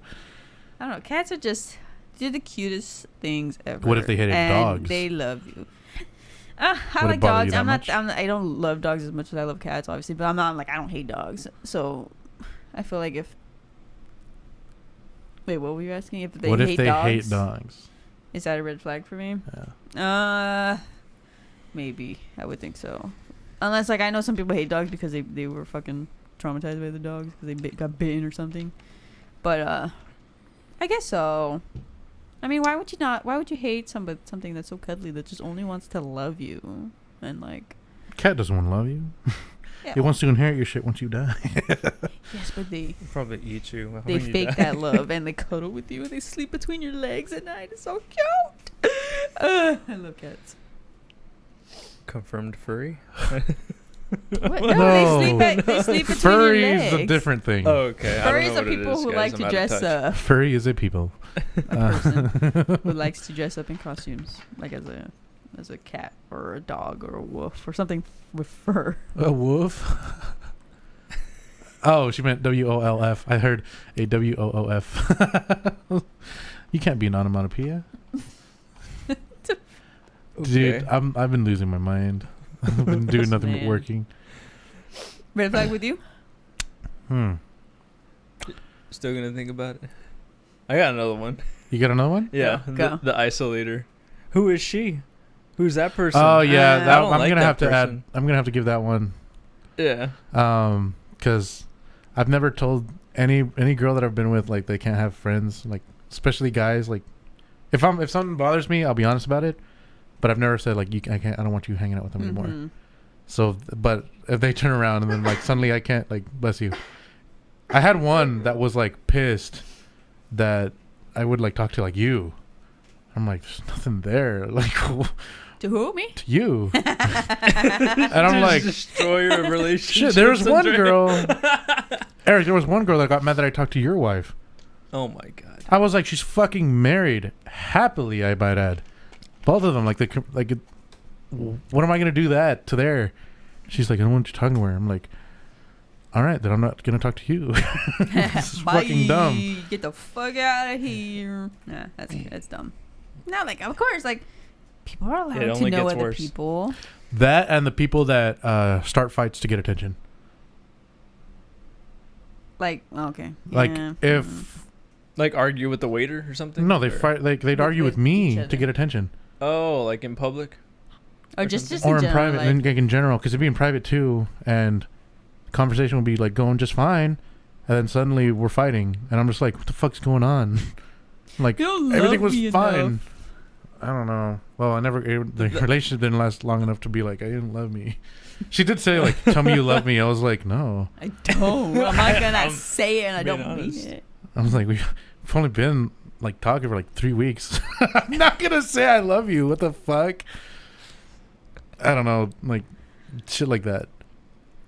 I don't know. Cats are they're the cutest things ever. What if they hated and dogs? They love you. I Would it like bother you dogs. that much? I don't love dogs as much as I love cats, obviously. But I'm not like I don't hate dogs. So I feel like if. Wait, what were you asking? If they What hate if they dogs, hate dogs? is that a red flag for me? Yeah. Maybe I would think so. Unless like I know some people hate dogs because they were fucking traumatized by the dogs because they got bitten or something. But I guess so. I mean, why would you hate something that's so cuddly that just only wants to love you and like Cat doesn't want to love you. yeah, It wants to inherit your shit once you die. yes, but they Probably eat you. they when you fake die. that love and they cuddle with you and they sleep between your legs at night. It's so cute. I love cats. Confirmed furry. What? No. They sleep between Furry your is legs. a different thing. Oh, okay. I don't know Furries are what it people is, who guys. like I'm to out of dress touch. Furry is a people. who likes to dress up in costumes, like as a cat or a dog or a wolf or something with fur. A wolf? Oh, she meant WOLF. I heard a WOOF. You can't be an onomatopoeia. Dude, Okay. I've been losing my mind. I've been doing nothing but Man. working. Red flag with you? Still gonna think about it. I got another one. You got another one? Yeah, Go. the isolator. Who is she? Who's that person? Oh yeah, I that don't I'm like gonna that have to add. person. I'm gonna have to give that one. Yeah. Because I've never told any girl that I've been with like they can't have friends, like especially guys. Like if something bothers me, I'll be honest about it. But I've never said like I don't want you hanging out with them anymore. Mhm. So, but if they turn around and then like suddenly I can't, like, bless you. I had one that was like pissed that I would like talk to like you. I'm like, there's nothing there. Like, To who? Me? to you. And I'm like, destroy your relationship. shit, there was one girl. Eric, there was one girl that got mad that I talked to your wife. Oh my god. I was like, she's fucking married. Happily, I might add. Both of them, what am I going to do that to there? She's like, I don't want you talking to her. I'm like, all right, then I'm not going to talk to you. This is fucking dumb. Get the fuck out of here. Nah, that's dumb. No, like, of course, like, people are allowed It to only know gets other worse. people. That and the people that start fights to get attention. Like, okay. Like, yeah. if... Like argue with the waiter or something? No, they Or- fight. Like they'd With- argue with with each me other. to get attention, Oh, like in public? Or or just something. or in in general, private, like, and in general, because it'd be in private too, and conversation would be like going just fine, and then suddenly we're fighting, and I'm just like, what the fuck's going on? Like you don't everything love was me fine. enough. I don't know. Well, the relationship didn't last long enough to be like, I didn't love me. She did say like, tell me you love me. I was like, no. I don't. I'm not gonna I'm say it and I being don't mean honest. it. I was like, we've only been like talking for like 3 weeks. I'm not gonna say I love you. What the fuck? I don't know, like shit like that.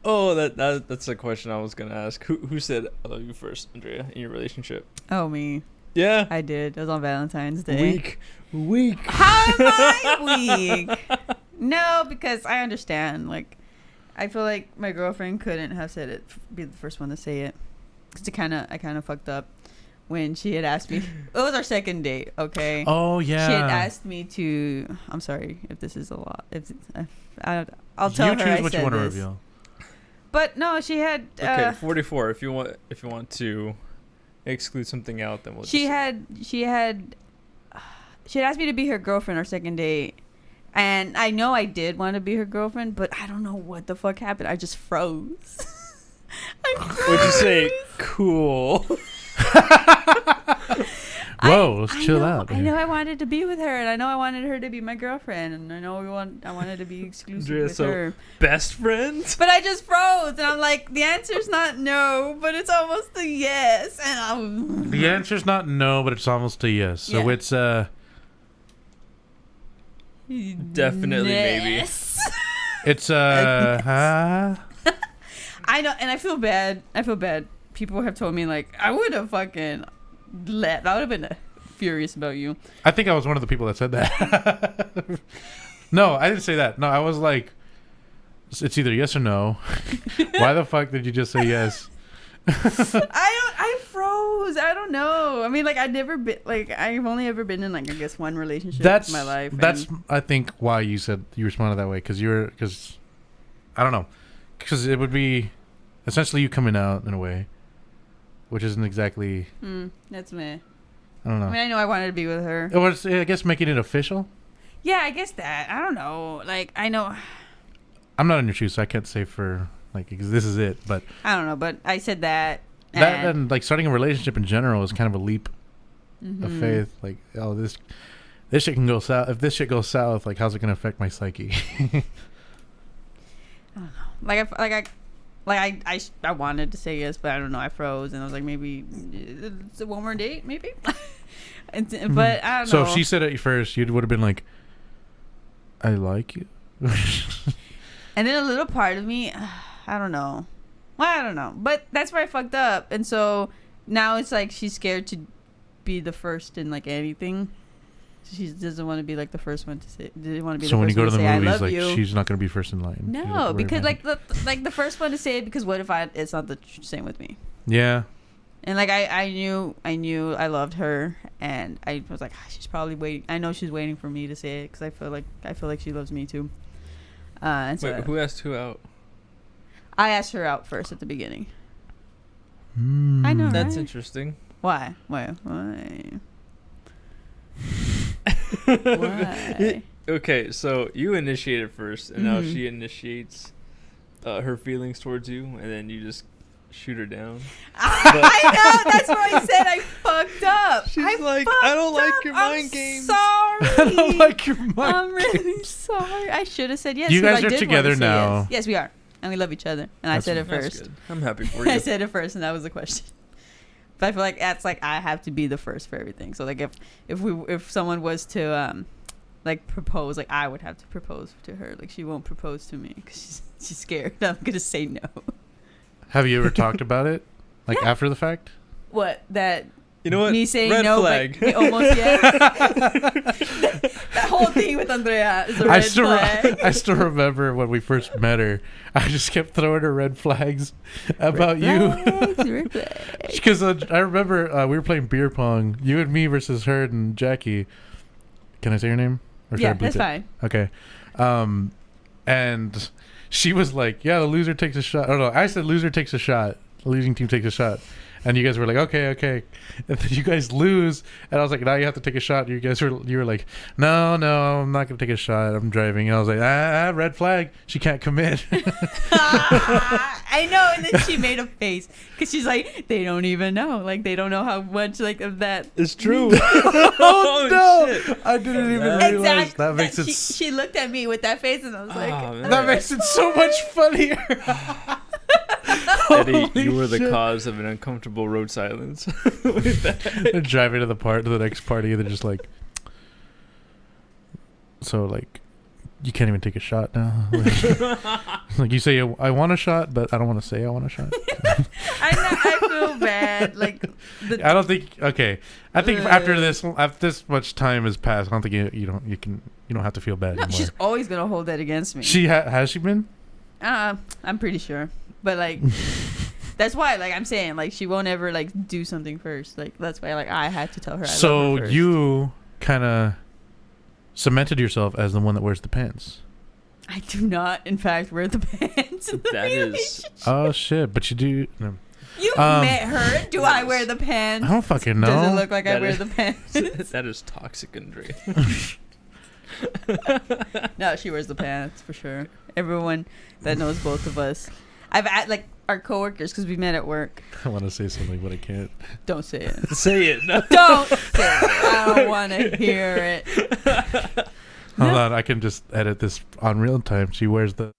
Oh, that's a question I was gonna ask. Who said I love you first, Andrea, in your relationship? Oh, me. Yeah. I did. It was on Valentine's Day. Weak. How am I weak? No, because I understand. Like, I feel like my girlfriend couldn't have said it, be the first one to say it. Cause I kind of fucked up when she had asked me. It was our second date, okay? Oh yeah. She had asked me to. I'm sorry if this is a lot. I'll tell you her choose I what said you want to this. reveal. But no, she had. Okay, 44. If you want to exclude something out, then we'll. She just, had asked me to be her girlfriend our second date, and I know I did want to be her girlfriend, but I don't know what the fuck happened. I just froze. I froze. What'd you say? Cool. Whoa, let's chill know, out. I here. know I wanted to be with her, and I know I wanted her to be my girlfriend, and I know I wanted to be exclusive with her. Best friends? But I just froze, and I'm like, the answer's not no, but it's almost a yes. And The answer's not no, but it's almost a yes. So it's Definitely maybe. it's I know, and I feel bad. People have told me like I would have fucking left. I would have been furious about you. I think I was one of the people that said that. No, I didn't say that. No, I was like, it's either yes or no. Why the fuck did you just say yes? I froze. I don't know. I mean, like I've only ever been in like I guess one relationship in my life. That's I think why you said you responded that way because I don't know, because it would be essentially you coming out in a way, which isn't exactly. That's me. I don't know. I mean, I know I wanted to be with her. It was, I guess, making it official. Yeah, I guess that. I don't know. Like I know. I'm not in your shoes, so I can't say for like this is it, but I don't know. But I said that. And like starting a relationship in general is kind of a leap of faith. Like, oh, this shit can go south. If this shit goes south, like, how's it gonna affect my psyche? I don't know. I wanted to say yes, but I don't know. I froze, and I was like, maybe it's a one more date, maybe. But I don't know. So if she said it first, you would have been like, I like you. And then a little part of me, I don't know. Well, I don't know. But that's where I fucked up. And so now it's like she's scared to be the first in like anything. She doesn't want to be like the first one to say. Didn't want to be So the when you first go to one the to say I movies, love like you. she's not gonna be first in line. You have No, to worry because about like the first one to say it. Because what if it's not the same with me? Yeah. And like I knew I loved her, and I was like, she's probably waiting. I know she's waiting for me to say it because I feel like she loves me too. And so Wait, who asked who out? I asked her out first at the beginning. I know. That's right? interesting. Why? Why? Why? Okay, so you initiated first, and now she initiates her feelings towards you, and then you just shoot her down. I know. That's why I said I fucked up. She's I don't like your I'm mind games. Sorry. I don't like your mind I'm really games. sorry. I should have said yes. You 'cause guys I are did together want to say now. Yes. Yes, we are, and we love each other. And I said it That's first. good. I'm happy for you. I said it first, and that was the question. But I feel like that's like I have to be the first for everything. So like if someone was to like propose, like I would have to propose to her. Like she won't propose to me because she's scared I'm gonna say no. Have you ever talked about it, like after the fact? What that? You know what? Me saying Red no, flag. but almost yes. That whole thing with Andrea is a red flag. I still remember when we first met her. I just kept throwing her red flags about you. Because I remember we were playing beer pong. You and me versus her and Jackie. Can I say your name? Or should I Yeah, bleep that's it? fine. Okay. And she was like, yeah, the loser takes a shot. Oh, no, I said loser takes a shot. The losing team takes a shot. And you guys were like, okay. And then you guys lose. And I was like, now you have to take a shot. You were like, no, I'm not going to take a shot. I'm driving. And I was like, red flag. She can't commit. I know. And then she made a face because she's like, they don't even know. Like, they don't know how much like of that. It's true. Oh, no. Shit. I didn't even realize. Exactly. That makes it. She looked at me with that face, and I was like, man. That makes it so much funnier. Eddie, Holy you were the shit. cause of an uncomfortable road silence. With that. They're driving to the next party, and they're just like, so like, you can't even take a shot now. Like you say, I want a shot, but I don't want to say I want a shot. I feel bad. Like, I don't think. Okay, I think after this much time has passed, I don't think you don't have to feel bad no, anymore. she's always gonna hold that against me. She has she been? I'm pretty sure, but like. That's why, like, I'm saying, like, she won't ever, like, do something first. Like, that's why, like, I had to tell her I So love her first. you kind of cemented yourself as the one that wears the pants. I do not, in fact, wear the pants. In the That is- relationship. Oh shit! But you do. No. You met her. Do I wear the pants? I don't fucking know. Does it look like I That wear is- the pants? That is toxic, Andre. No, she wears the pants for sure. Everyone that knows both of us. I've at like our coworkers because we met at work. I want to say something, but I can't. Don't say it. Say it. No. Don't say it. I don't want to hear it. Hold on, I can just edit this on real time. She wears the.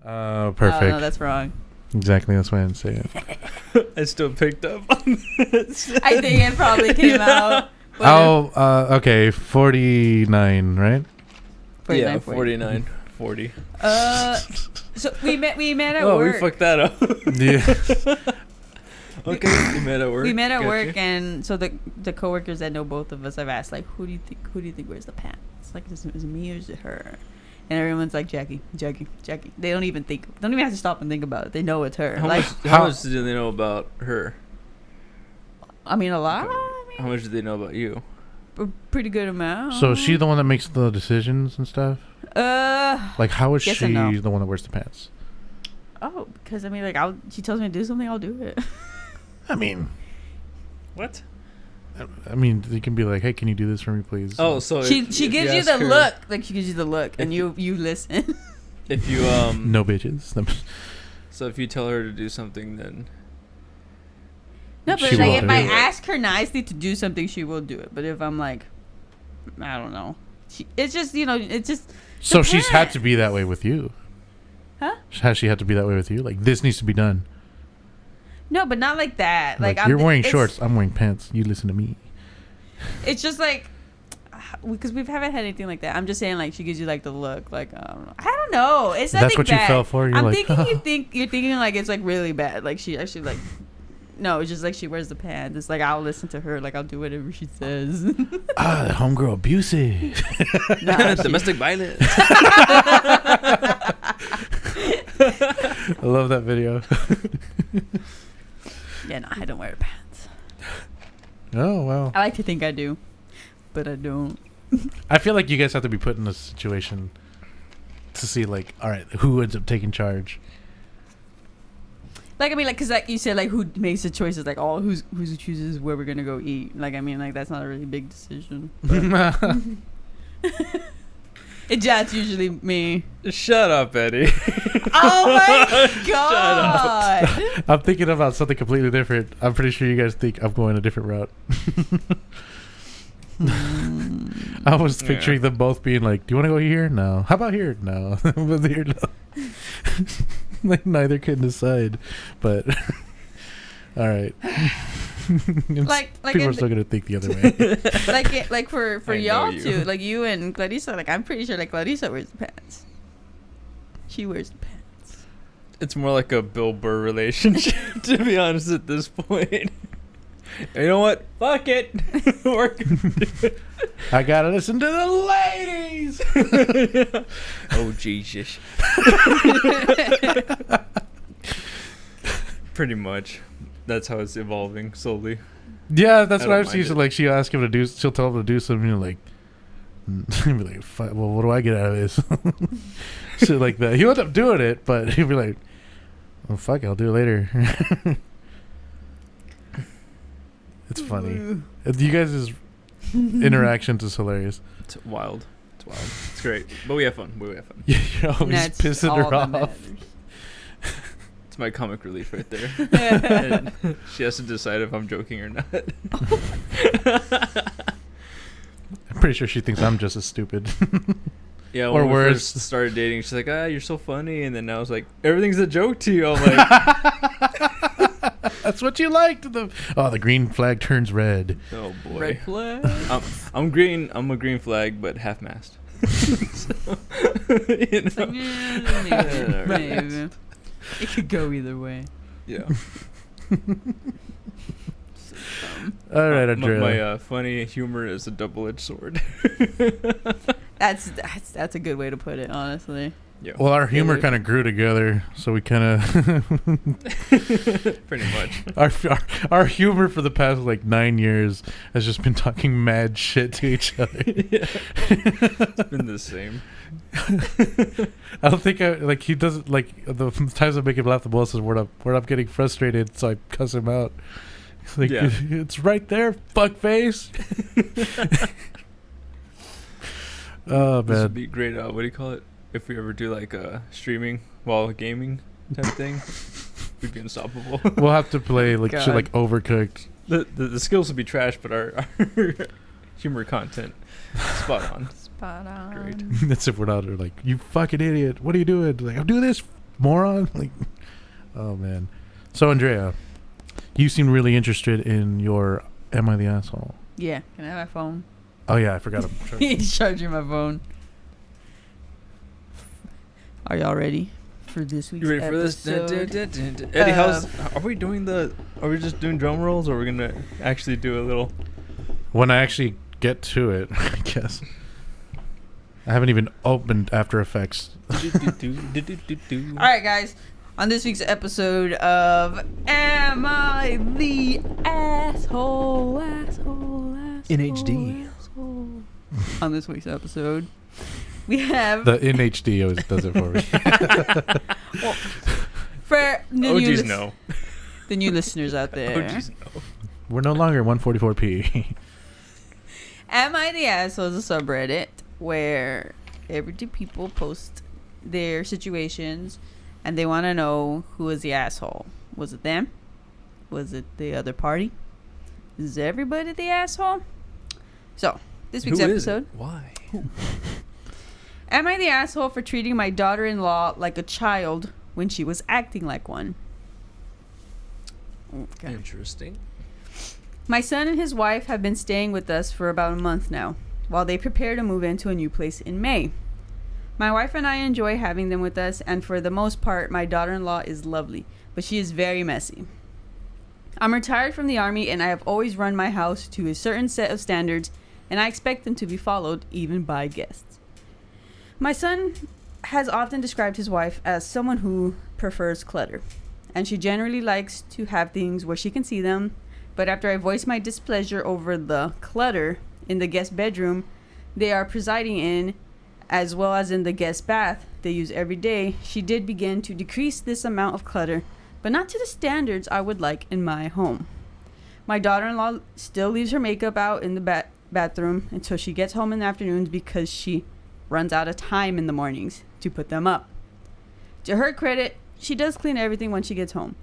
Perfect. Oh, no, that's wrong. Exactly, that's why I didn't say it. I still picked up on this. I think it probably came out. Okay, 49, right? 49, 49, 40. So we met at Oh, work. we fucked that up. Yeah. Okay, we met at work. We met at Gotcha. work, and so the coworkers that know both of us, I've asked like, who do you think wears the pants? Like, is it me or is it her? And everyone's like, Jackie. They don't even have to stop and think about it. They know it's her. How How- much do they know about her? I mean, a lot. How much do they know about you? A pretty good amount. So is she the one that makes the decisions and stuff? Like, how is Yes she and no. the one that wears the pants? Oh, because I mean, like, she tells me to do something, I'll do it. I mean, What? you can be like, hey, can you do this for me, please? Oh, so she if gives you ask the her- look, like she gives you the look, and If you listen. If you No bitches. So if you tell her to do something, then No, but She like will if do I it. ask her nicely to do something, she will do it. But if I'm like, I don't know, it's just it's just. So she's had depends. to be that way with you. Huh? Has she had to be that way with you? Like, this needs to be done. No, but not like that. Like You're wearing it's- shorts. I'm wearing pants. You listen to me. It's just like because we haven't had anything like that. I'm just saying, like she gives you like the look, like I don't know. It's nothing That's what bad. you fell for? You're I'm like, thinking you're thinking like it's like really bad. Like she actually like. No, it's just like she wears the pants. It's like I'll listen to her. Like I'll do whatever she says. the homegirl abusive. Nah, she- domestic violence. I love that video. Yeah, no, I don't wear pants. Oh, wow. I like to think I do, but I don't. I feel like you guys have to be put in a situation to see, like, all right, who ends up taking charge? Like I mean, like, cause like you said, like who makes the choices? Like, who chooses where we're gonna go eat? Like I mean, like that's not a really big decision. It's usually me. Shut up, Eddie. Oh my god! I'm thinking about something completely different. I'm pretty sure you guys think I'm going a different route. I was picturing them both being like, do you want to go here? No. How about here? No. But here, no. Like, neither can decide. But, all right. Like People in are still going to think the other way. like for I know y'all you. two, like you and Clarissa. Like I'm pretty sure like Clarissa wears the pants. She wears the pants. It's more like a Bill Burr relationship, to be honest, at this point. You know what? Fuck it. We're gonna do it. I got to listen to the ladies. Oh, Jesus. Pretty much. That's how it's evolving slowly. Yeah, that's I what don't I've seen. mind So, it. like, she'll ask him to do, she'll tell him to do something, and you're like, he'll be like, "Fuck, well, what do I get out of this?" Shit like that. He'll end up doing it, but he'll be like, "Oh, fuck it, I'll do it later." It's funny. You guys' interactions is hilarious. It's wild. It's great. But we have fun. You're always That's pissing all her that off. matters. It's my comic relief right there. And she has to decide if I'm joking or not. I'm pretty sure she thinks I'm just as stupid. Yeah, Or when we worse. first started dating, she's like, you're so funny. And then now it's like, everything's a joke to you. I'm like, That's what you liked. The green flag turns red. oh boy. Red flag. I'm green. I'm a green flag, but half mast. So, you It's like, know? yeah, maybe. It could go either way. Yeah. So dumb. All right, My Andrea. funny humor is a double-edged sword. That's a good way to put it, honestly. Yeah. Well, our humor Yeah, kind of grew together, so we kind of pretty much. our humor for the past like 9 years has just been talking mad shit to each other. Yeah. It's been the same. I don't think he doesn't like the times I make him laugh the most is when I'm getting frustrated, so I cuss him out. It's like, Yeah. it's right there, fuck face. Oh This would man, be great. What do you call it? If we ever do like streaming while gaming, type thing, we'd be unstoppable. We'll have to play like shit God. like Overcooked. The skills would be trash, but our humor content spot on. Spot on. Great. That's if we're not like, you fucking idiot. What are you doing? Like, I'm doing this, moron. Like, oh man. So Andrea, you seem really interested in your Am I the Asshole? Yeah. Can I have my phone? Oh yeah, I forgot. He's charging my phone. Are y'all ready for this week's You ready for this? episode? Eddie, are we just doing drum rolls, or are we gonna actually do a little? When I actually get to it, I guess. I haven't even opened After Effects. All right, guys. On this week's episode of Am I the Asshole? In HD. Asshole. On this week's episode, we have The NHD always does it for me. well, for the OGs know. the new listeners out there. OGs know. We're no longer 144p. Am I the Asshole is a subreddit where everyday people post their situations and they want to know who is the asshole. Was it them? Was it the other party? Is everybody the asshole? So, this week's Who is episode. it? Why? Am I the asshole for treating my daughter-in-law like a child when she was acting like one? Okay. Interesting. My son and his wife have been staying with us for about a month now, while they prepare to move into a new place in May. My wife and I enjoy having them with us, and for the most part, my daughter-in-law is lovely, but she is very messy. I'm retired from the army, and I have always run my house to a certain set of standards, and I expect them to be followed even by guests. My son has often described his wife as someone who prefers clutter, and she generally likes to have things where she can see them, but after I voice my displeasure over the clutter in the guest bedroom they are presiding in, as well as in the guest bath they use every day, she did begin to decrease this amount of clutter, but not to the standards I would like in my home. My daughter-in-law still leaves her makeup out in the bathroom until she gets home in the afternoons because she runs out of time in the mornings to put them up. To her credit, she does clean everything when she gets home,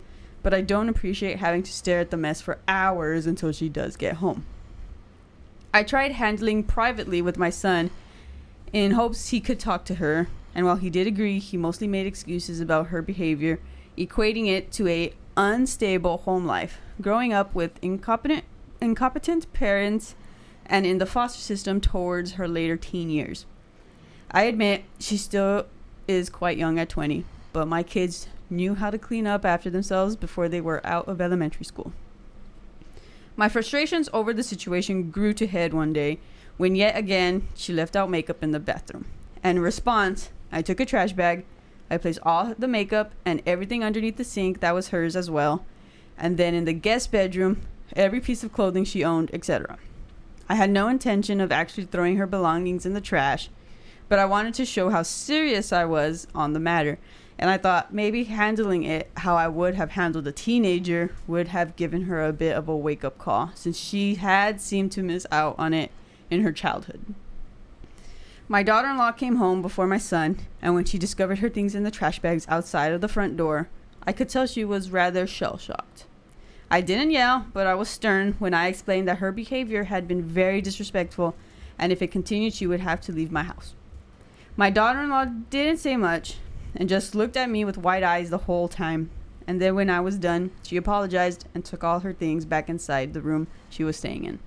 but I don't appreciate having to stare at the mess for hours until she does get home. I tried handling privately with my son in hopes he could talk to her, and while he did agree, he mostly made excuses about her behavior, equating it to a unstable home life, growing up with incompetent parents and in the foster system towards her later teen years. I admit she still is quite young at 20, but my kids knew how to clean up after themselves before they were out of elementary school. My frustrations over the situation grew to head one day when yet again she left out makeup in the bathroom. And in response, I took a trash bag, I placed all the makeup and everything underneath the sink that was hers as well, and then in the guest bedroom, every piece of clothing she owned, etc. I had no intention of actually throwing her belongings in the trash, but I wanted to show how serious I was on the matter, and I thought maybe handling it how I would have handled a teenager would have given her a bit of a wake-up call, since she had seemed to miss out on it in her childhood. My daughter-in-law came home before my son, and when she discovered her things in the trash bags outside of the front door, I could tell she was rather shell-shocked. I didn't yell, but I was stern when I explained that her behavior had been very disrespectful, and if it continued, she would have to leave my house. My daughter-in-law didn't say much, and just looked at me with wide eyes the whole time, and then when I was done, she apologized and took all her things back inside the room she was staying in.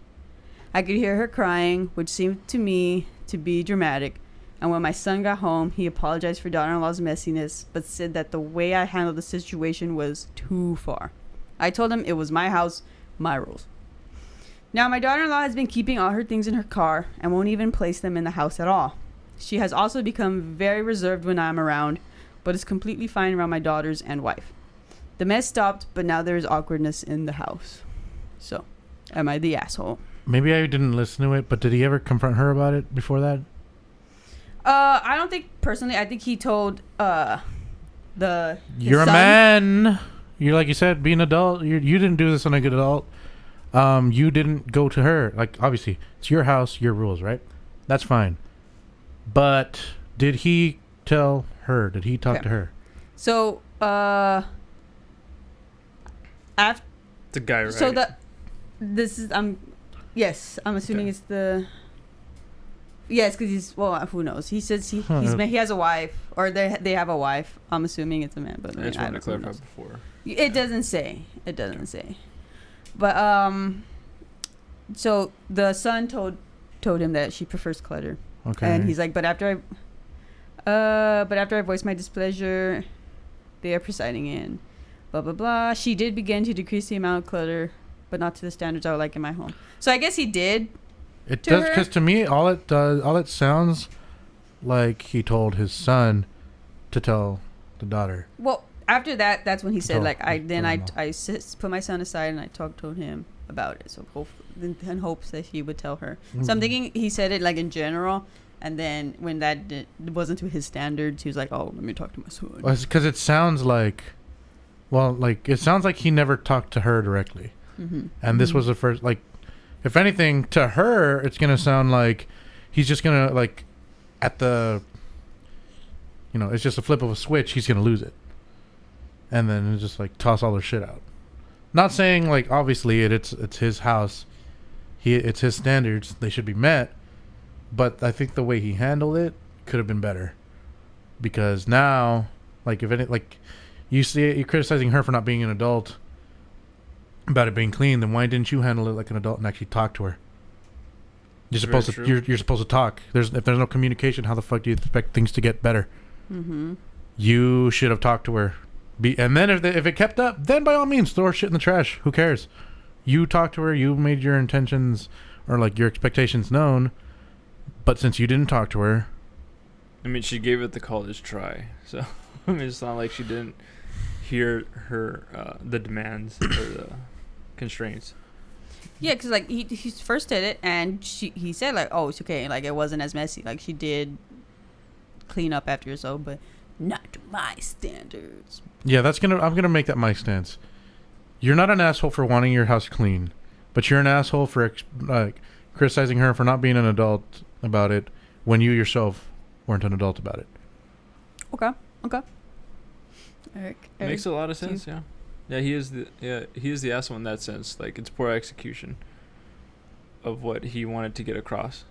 I could hear her crying, which seemed to me to be dramatic, and when my son got home, he apologized for daughter-in-law's messiness, but said that the way I handled the situation was too far. I told him it was my house, my rules. Now, my daughter-in-law has been keeping all her things in her car and won't even place them in the house at all. She has also become very reserved when I'm around, but is completely fine around my daughters and wife. The mess stopped, but now there is awkwardness in the house. So, am I the asshole? Maybe I didn't listen to it, but did he ever confront her about it before that? I don't think personally. I think he told his You're a son. man. You like you said, be an adult. You didn't do this on a good adult. You didn't go to her. Like, obviously, it's your house, your rules, right? That's fine. But did he tell her? Did he talk to her? So After The guy, right? so this is yes, I'm assuming Okay. it's the. Yes, because he's who knows? He says he has a wife, or they have a wife. I'm assuming it's a man, but I just wanted to who clarify knows? before. It doesn't say. It doesn't say. But so the son told him that she prefers clutter, Okay. and he's like, but after I voiced my displeasure, they are presiding in, blah blah blah. She did begin to decrease the amount of clutter, but not to the standards I would like in my home. So I guess he did. It to does, her? because to me, all it sounds like he told his son to tell the daughter. Well, after that, that's when he said, Tell- like, I tell put my son aside and I talked to him about it. So in hopes that he would tell her. So I'm thinking he said it like in general, and then when that wasn't to his standards, he was like, oh, let me talk to my son. Because it sounds like, it sounds like he never talked to her directly, and this was the first. Like, if anything, to her, it's gonna sound like he's just gonna like, at the, it's just a flip of a switch. He's gonna lose it, and then it's just like toss all their shit out. Not saying like obviously it's his house, it's his standards. They should be met, but I think the way he handled it could have been better, because now, like, if any, like, you see it, you're criticizing her for not being an adult about it being clean, then why didn't you handle it like an adult and actually talk to her? You're Very supposed to true. you're supposed to talk. If there's no communication, how the fuck do you expect things to get better? Mm-hmm. You should have talked to her. And then if it kept up, then by all means throw her shit in the trash. Who cares? You talked to her, you made your intentions or like your expectations known, but since you didn't talk to her, I mean, she gave it the college try, so I mean, it's not like she didn't hear her the demands or the constraints. Yeah, because like he first did it, and he said like, oh, it's okay, like it wasn't as messy. Like she did clean up after herself, but not to my standards. yeah, I'm gonna make that my stance. You're not an asshole for wanting your house clean, but you're an asshole for criticizing her for not being an adult about it when you yourself weren't an adult about it. Okay. Eric. Makes a lot of sense, yeah. Yeah, he is the asshole in that sense. Like, it's poor execution of what he wanted to get across.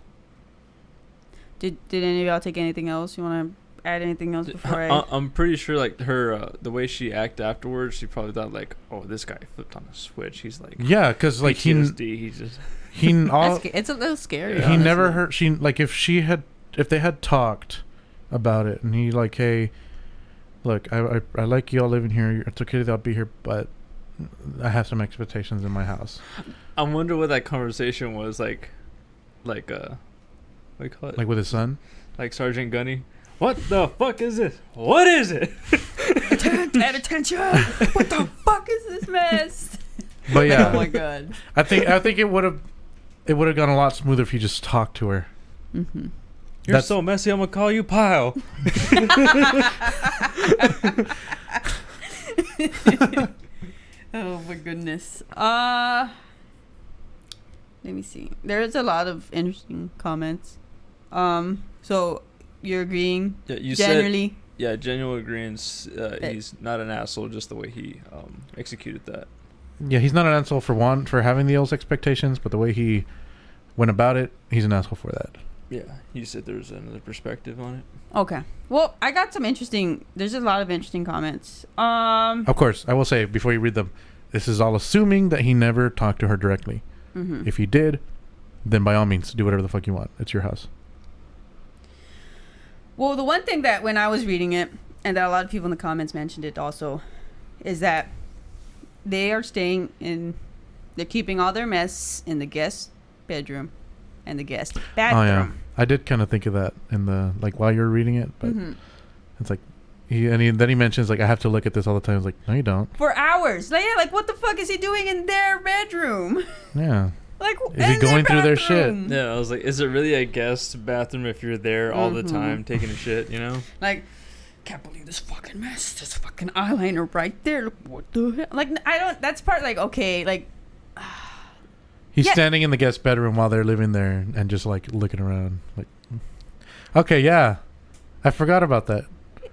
Did any of y'all take anything else? You want to add anything else before I'm pretty sure, like, her the way she acted afterwards, she probably thought, like, oh, this guy flipped on a switch. He's like, Yeah, because like PTSD. He's just It's a little scary. he never honestly. heard if they had talked about it and he like, hey, look, I like y'all living here, it's okay that I'll be here, but I have some expectations in my house. I wonder what that conversation was like what do you call it? Like with his son. Like Sergeant Gunny. What the fuck is this? What is it? Attention! What the fuck is this mess? But yeah, Oh my god. I think it would have gone a lot smoother if he just talked to her. Mm-hmm. You're That's- so messy, I'm gonna call you Pile. Oh my goodness. Let me see. There's a lot of interesting comments. So you're agreeing Yeah, you generally? said genuine agreements. He's not an asshole, just the way he executed that. Yeah, he's not an asshole for having those expectations, but the way he went about it, he's an asshole for that. Yeah, you said there's another perspective on it. Okay. Well, I got some interesting. There's a lot of interesting comments. Of course, I will say before you read them, this is all assuming that he never talked to her directly. Mm-hmm. If he did, then by all means, do whatever the fuck you want. It's your house. Well, the one thing that when I was reading it, and that a lot of people in the comments mentioned it also, is that they are they're keeping all their mess in the guest bedroom and the guest bathroom. Oh yeah, I did kind of think of that in the while you were reading it, but Mm-hmm. it's like then he mentions like I have to look at this all the time. It's like no, you don't. For hours. Like what the fuck is he doing in their bedroom? Yeah. Like Is he in going their through their shit? bathroom? Yeah, I was like, is it really a guest bathroom if you're there all the time taking a shit, you know? Like, can't believe this fucking mess. This fucking eyeliner right there. Look, what the hell? Like, I don't. That's part like okay. Like, He's Yeah. standing in the guest bedroom while they're living there and just like looking around. Like, okay, yeah, I forgot about that.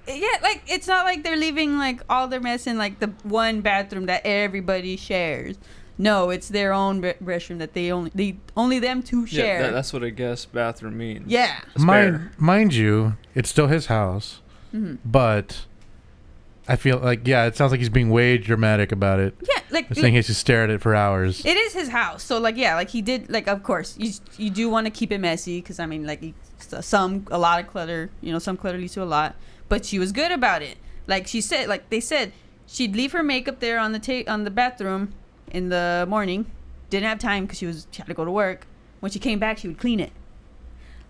yeah. Like, it's not like they're leaving like all their mess in like the one bathroom that everybody shares. No, it's their own restroom that they only them two share. Yeah, that's what a guest bathroom means. Yeah. Mind you, it's still his house, but I feel like, it sounds like he's being way dramatic about it. Yeah, like saying he has to stare at it for hours. It is his house, so like he did like, of course you do want to keep it messy because I mean like a lot of clutter, some clutter leads to a lot, but she was good about it. Like she said, like they said, she'd leave her makeup there on the bathroom in the morning. Didn't have time because she had to go to work. When she came back, she would clean it.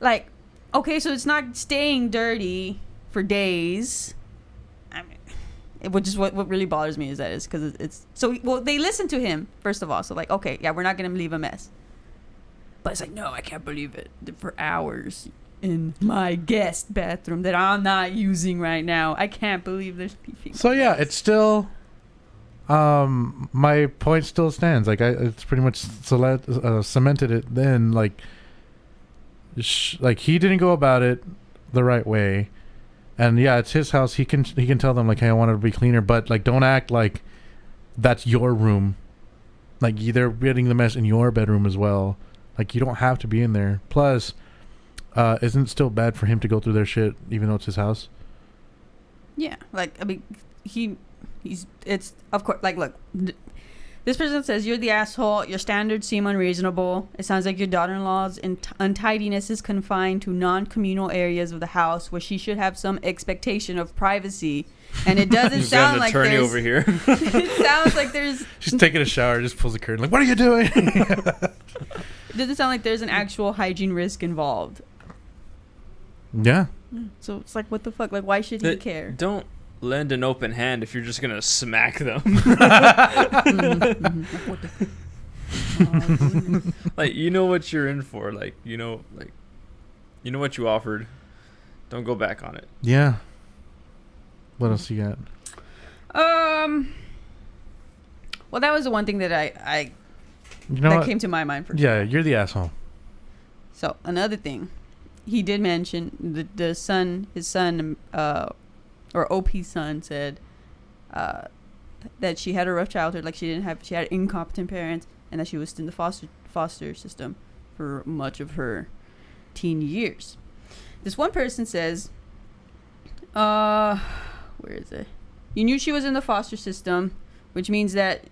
Like, okay, so it's not staying dirty for days. I mean, which is what really bothers me is because it's so well they listen to him first of all. So like, okay, yeah, we're not gonna leave a mess. But it's like, no, I can't believe it. For hours in my guest bathroom that I'm not using right now. I can't believe there's leaving. So yeah, it's still. My point still stands. Like it's pretty much cemented it. Then like he didn't go about it the right way, and yeah, it's his house. He can tell them like, hey, I want it to be cleaner, but like don't act like that's your room. Like they're getting the mess in your bedroom as well. Like you don't have to be in there. Plus, isn't it still bad for him to go through their shit even though it's his house? Yeah, like I mean it's of course like look, this person says you're the asshole, your standards seem unreasonable, it sounds like your daughter-in-law's untidiness is confined to non-communal areas of the house where she should have some expectation of privacy, and it doesn't sound like there's over here. It sounds like there's she's taking a shower, just pulls the curtain like, what are you doing? It doesn't sound like there's an actual hygiene risk involved. Yeah, so it's like, what the fuck, like why should he care? Don't lend an open hand if you're just gonna smack them. Like you know what you're in for. Like you know what you offered. Don't go back on it. Yeah. What else you got? Well, that was the one thing that I came to my mind first. Yeah, you're the asshole. So another thing, he did mention his son, or OP's son said that she had a rough childhood, like she had incompetent parents, and that she was in the foster system for much of her teen years. This one person says, where is it? You knew she was in the foster system, which means that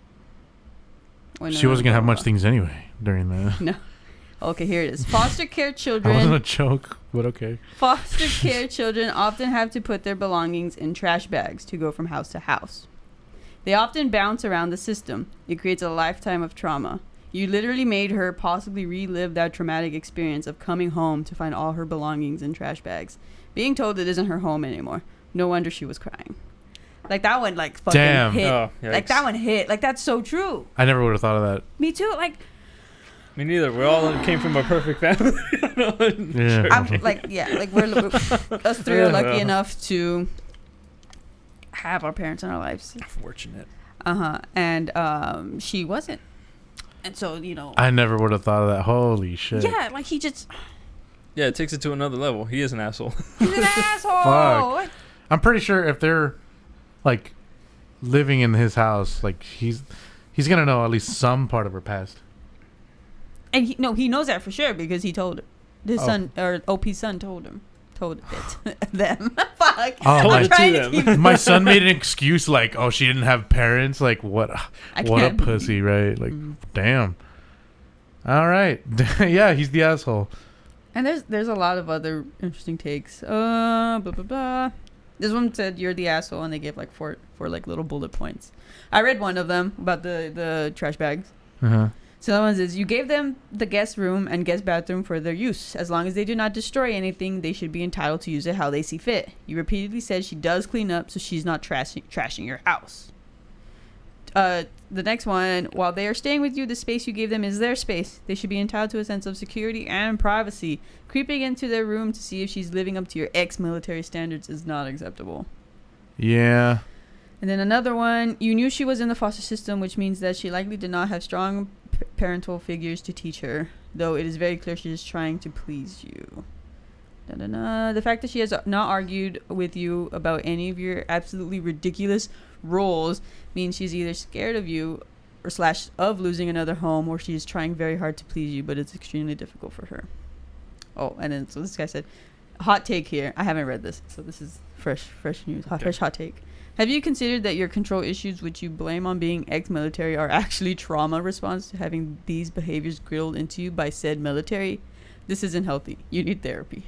she wasn't gonna have much things anyway during that. No. Okay, here it is. Foster care children. That wasn't a joke, but okay. Foster care children often have to put their belongings in trash bags to go from house to house. They often bounce around the system. It creates a lifetime of trauma. You literally made her possibly relive that traumatic experience of coming home to find all her belongings in trash bags. Being told it isn't her home anymore. No wonder she was crying. Like that one, like fucking hit. Oh, like that one hit. Like that's so true. I never would have thought of that. Me too. Like. Me neither. We all came from a perfect family. Yeah. I'm like, we're us three are lucky enough to have our parents in our lives. Fortunate. And she wasn't. And so, I never would have thought of that. Holy shit. Yeah, like he just. Yeah, it takes it to another level. He is an asshole. He's an asshole. Fuck. I'm pretty sure if they're like living in his house, like he's gonna know at least some part of her past. And he knows that for sure because he told her. His son, or OP's son, told it. Them. Fuck. Oh, my son made an excuse like, oh, she didn't have parents. Like, what a pussy, right? Like, damn. All right. Yeah, he's the asshole. And there's a lot of other interesting takes. Blah, blah, blah. This one said, you're the asshole, and they gave like four like little bullet points. I read one of them about the trash bags. Uh-huh. So that one says, you gave them the guest room and guest bathroom for their use. As long as they do not destroy anything, they should be entitled to use it how they see fit. You repeatedly said she does clean up, so she's not trashing your house. The next one, while they are staying with you, the space you gave them is their space. They should be entitled to a sense of security and privacy. Creeping into their room to see if she's living up to your ex-military standards is not acceptable. Yeah. And then another one, you knew she was in the foster system, which means that she likely did not have strong parental figures to teach her, though it is very clear she is trying to please you. The fact that she has not argued with you about any of your absolutely ridiculous roles means she's either scared of you or / of losing another home, or she's trying very hard to please you, but it's extremely difficult for her. Oh, and then so this guy said, hot take here. I haven't read this, so this is fresh news. Fresh hot take. Have you considered that your control issues, which you blame on being ex-military, are actually trauma response to having these behaviors grilled into you by said military? This isn't healthy. You need therapy.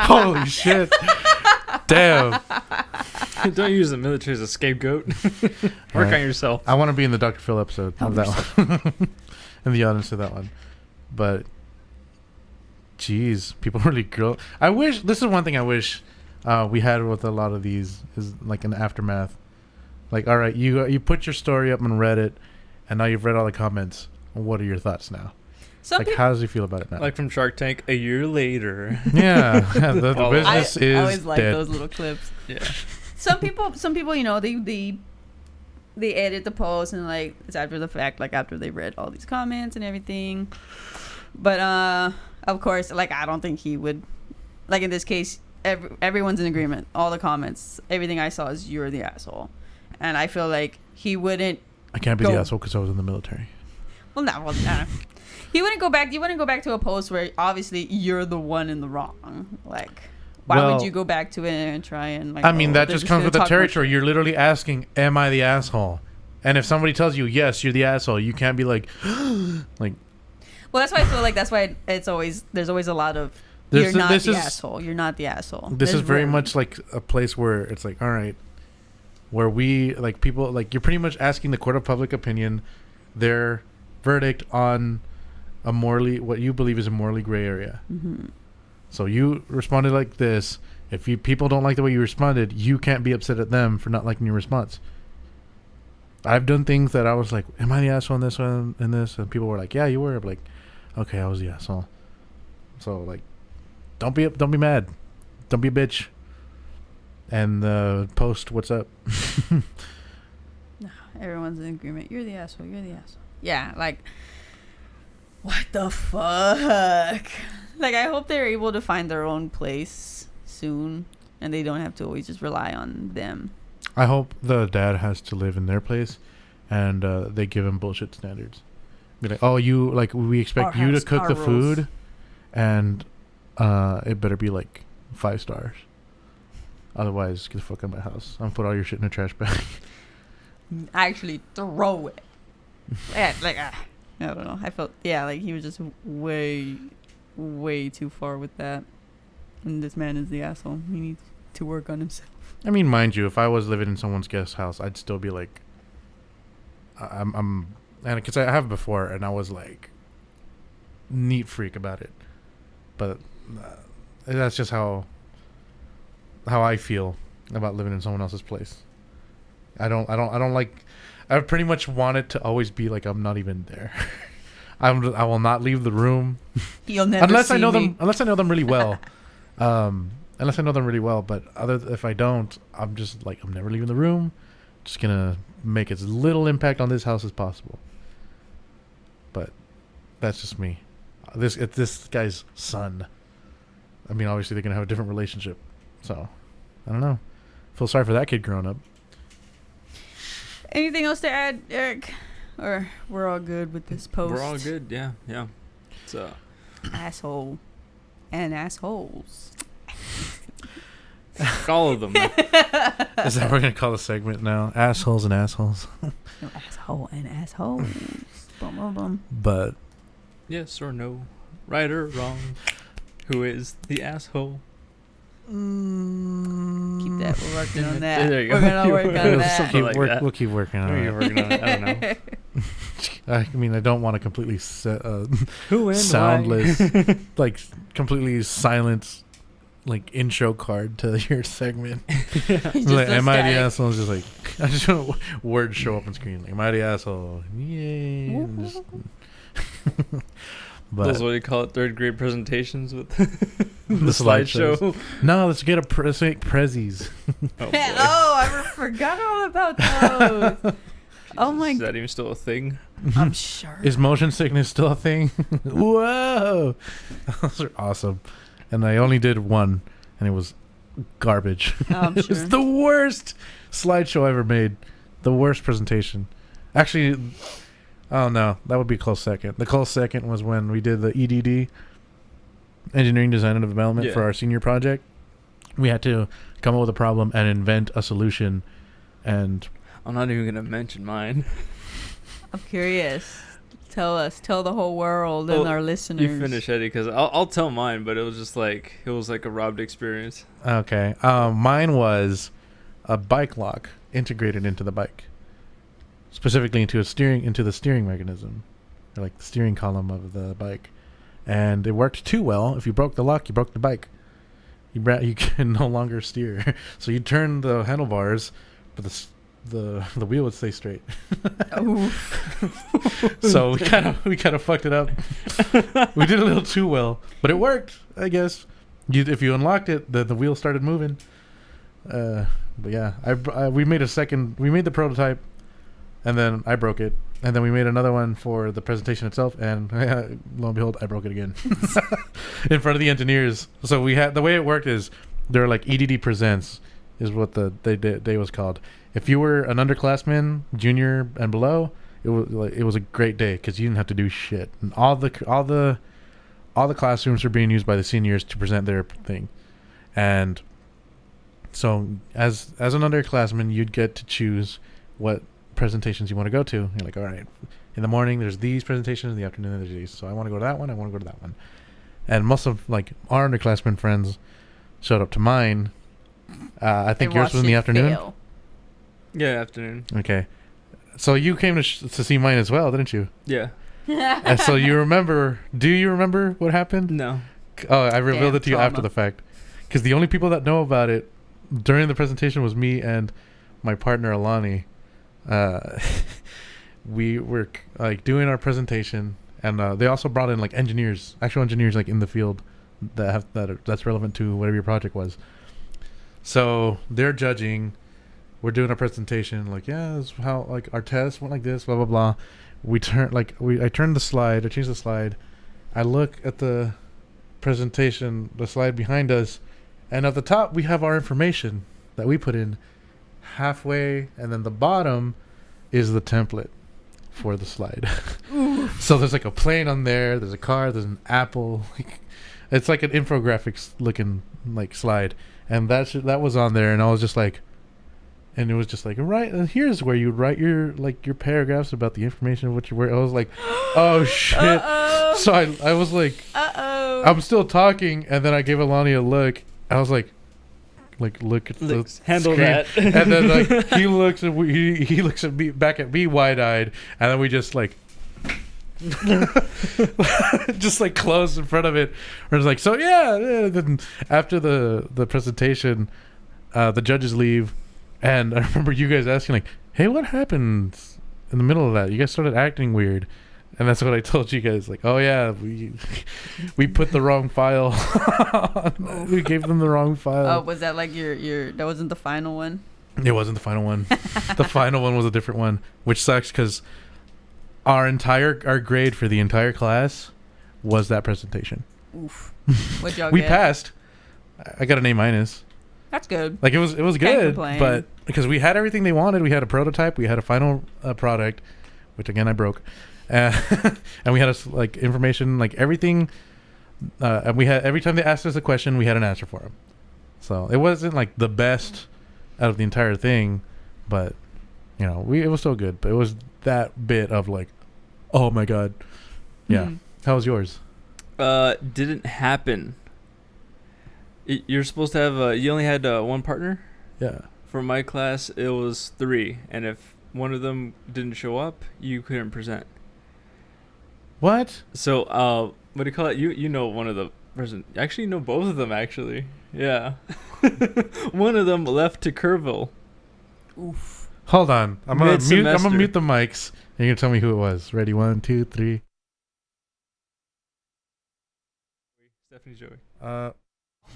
Holy shit. Damn. Don't use the military as a scapegoat. Work on yourself. I want to be in the Dr. Phil episode of that one. In the audience of that one. But, geez, people really grill. This is one thing I wish we had with a lot of these, is like an aftermath. Like, all right, you put your story up on Reddit, and now you've read all the comments. What are your thoughts now? How does he feel about it now? Like from Shark Tank, a year later. Yeah, the business is I always like dead. those little clips. Yeah. Some people, they edit the post and like it's after the fact, like after they read all these comments and everything. But of course, like I don't think he would. Like in this case, everyone's in agreement. All the comments, everything I saw is you're the asshole, and I feel like he wouldn't. I can't be the asshole because I was in the military. Well, no. He wouldn't go back. You wouldn't go back to a post where obviously you're the one in the wrong. Like, why would you go back to it and try and like? I mean, that just comes with the territory. You're literally asking, "Am I the asshole?" And if somebody tells you, "Yes, you're the asshole," you can't be like, like. Well, that's why I feel like there's always a lot of you're not the asshole. You're not the asshole. This is very much like a place where it's like, all right, where we like people like you're pretty much asking the court of public opinion their verdict on what you believe is a morally gray area. Mm-hmm. So you responded like this. If people don't like the way you responded, you can't be upset at them for not liking your response. I've done things that I was like, am I the asshole in this one and this? And people were like, yeah, you were. I'm like, okay, I was the asshole. So like, don't be mad. Don't be a bitch. And post what's up. No, everyone's in agreement. You're the asshole. You're the asshole. Yeah, like, what the fuck? Like, I hope they're able to find their own place soon, and they don't have to always just rely on them. I hope the dad has to live in their place, and they give him bullshit standards. Be like, oh, we expect you to cook the food, and it better be like 5 stars. Otherwise, get the fuck out of my house. I'm gonna put all your shit in a trash bag. Actually, throw it. Yeah, like, I don't know. I felt, like he was just way, way too far with that. And this man is the asshole. He needs to work on himself. I mean, mind you, if I was living in someone's guest house, I'd still be like, and because I have before, and I was like, neat freak about it. But that's just how I feel about living in someone else's place. I don't like. I pretty much want it to always be like I'm not even there. I will not leave the room. You'll never unless see I know me. them. Unless I know them really well. Unless I know them really well. But if I don't, I'm just like I'm never leaving the room. Just gonna make as little impact on this house as possible. But that's just me. It's this guy's son. I mean, obviously they're gonna have a different relationship. So I don't know. Feel sorry for that kid growing up. Anything else to add, Eric? Or we're all good with this post? We're all good, yeah. So asshole and assholes. All of them. Is that what we're gonna call the segment now? Assholes and assholes. No, asshole and assholes. Boom, boom, boom. But yes or no, right or wrong, who is the asshole? Keep that. We're working on that. There you go. We're gonna work on that. We'll keep working on it. I don't know. I mean, I don't want a completely Who and soundless, why? like completely silent, like intro card to your segment. Like, am I the asshole? It's just like I just want words show up on screen. Like, am I the asshole? Yay! But those what do you call it? 3rd grade presentations with the slideshow. No, let's get let's make prezzies. Oh, I forgot all about those. Oh my Is god. that even still a thing? I'm sure. Is motion sickness still a thing? Whoa, those are awesome. And I only did one, and it was garbage. I'm It was sure. the worst slideshow I ever made. The worst presentation. Actually, oh no, that would be a close second. The close second was when we did the EDD, engineering design and development, for our senior project. We had to come up with a problem and invent a solution, and I'm not even gonna mention mine. I'm curious. Tell the whole world Well, and our listeners. You finish, Eddie, because I'll tell mine. But it was like a robbed experience. okay. Mine was a bike lock integrated into the bike, specifically into the steering mechanism, or like the steering column of the bike, and it worked too well. If you broke the lock, you broke the bike. You can no longer steer. So you turn the handlebars, but the wheel would stay straight. So we kind of fucked it up. We did a little too well, but it worked, I guess. If you unlocked it, the wheel started moving. But yeah, we made the prototype, and then I broke it, and then we made another one for the presentation itself, and lo and behold, I broke it again in front of the engineers. So the way it worked is they're like EDD presents is what the day was called. If you were an underclassman, junior and below, it was a great day because you didn't have to do shit, and all the classrooms were being used by the seniors to present their thing. And so as an underclassman, you'd get to choose what presentations you want to go to. You're like, all right, in the morning there's these presentations, in the afternoon there's these, so I want to go to that one, I want to go to that one. And most of like our underclassmen friends showed up to mine. I think yours was in the afternoon. Fail. Yeah, afternoon. Okay, so you came to see mine as well, didn't you? Yeah. And so do you remember what happened? No. Oh, I revealed Damn it to you after trauma. the fact, because the only people that know about it during the presentation was me and my partner Alani. We were like doing our presentation, and they also brought in like actual engineers like in the field that's relevant to whatever your project was. So they're judging. We're doing our presentation, like, yeah, this is how like our test went, like this, blah blah blah. I turned the slide, I changed the slide. I look at the presentation, the slide behind us, and at the top we have our information that we put in halfway, and then the bottom is the template for the slide. So there's like a plane on there's a car, there's an apple. It's like an infographics looking like slide, and that was on there, and I was just like, and it was just like, right, and here's where you write your paragraphs about the information of what you were. I was like, oh shit. Uh-oh. So I was like, I'm still talking, and then I gave Alani a look. I was like look at the handle screen. that. And then like he looks at he looks at me back at me wide-eyed, and then we just like just like close in front of it. We're just like, so yeah. Then after the presentation, the judges leave, and I remember you guys asking like, hey, what happened in the middle of that? You guys started acting weird. And that's what I told you guys, like, oh yeah, we put the wrong file. We gave them the wrong file. Oh, was that like your that wasn't the final one? It wasn't the final one. The final one was a different one, which sucks because our grade for the entire class was that presentation. Oof. What'd y'all We get? passed. I got an A-. That's good. Like it was Can't good, complain. but because we had everything they wanted, we had a prototype, we had a final product, which again I broke. And we had like information, like everything, and we had, every time they asked us a question, we had an answer for them. So it wasn't like the best out of the entire thing, but you know, it was still good. But it was that bit of like, oh my god, yeah. Mhm. How was yours? Didn't happen. You're supposed to have you only had one partner. Yeah. For my class, it was 3, and if one of them didn't show up, you couldn't present. What? So, what do you call it? You know one of the person. Actually, you know both of them. Actually, yeah. One of them left to Kerrville. Oof. Hold on. I'm gonna Mid-semester. mute the mics. And you're gonna tell me who it was. Ready? 1, 2, 3. Stephanie Joey. All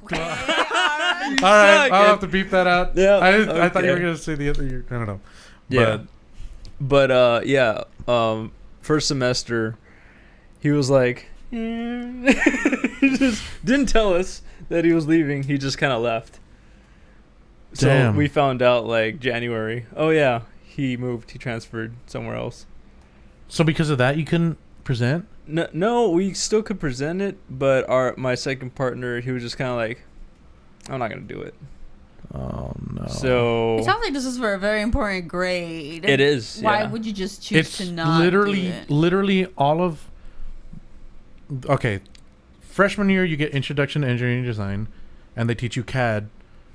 Okay, right, suck, I'll have and- to beep that out. Yeah. I thought you were okay. gonna say the other. I don't know. Yeah. But But yeah, first semester, he was like, he just didn't tell us that he was leaving. He just kind of left. Damn. So we found out like January. Oh yeah, he moved. He transferred somewhere else. So because of that, you couldn't present? No, we still could present it, but my second partner, he was just kind of like, I'm not gonna do it. Oh no. So It sounds like this is for a very important grade. it is. Why yeah. would you just choose it's to not literally do it? literally all of. Okay, freshman year you get introduction to engineering design, and they teach you CAD,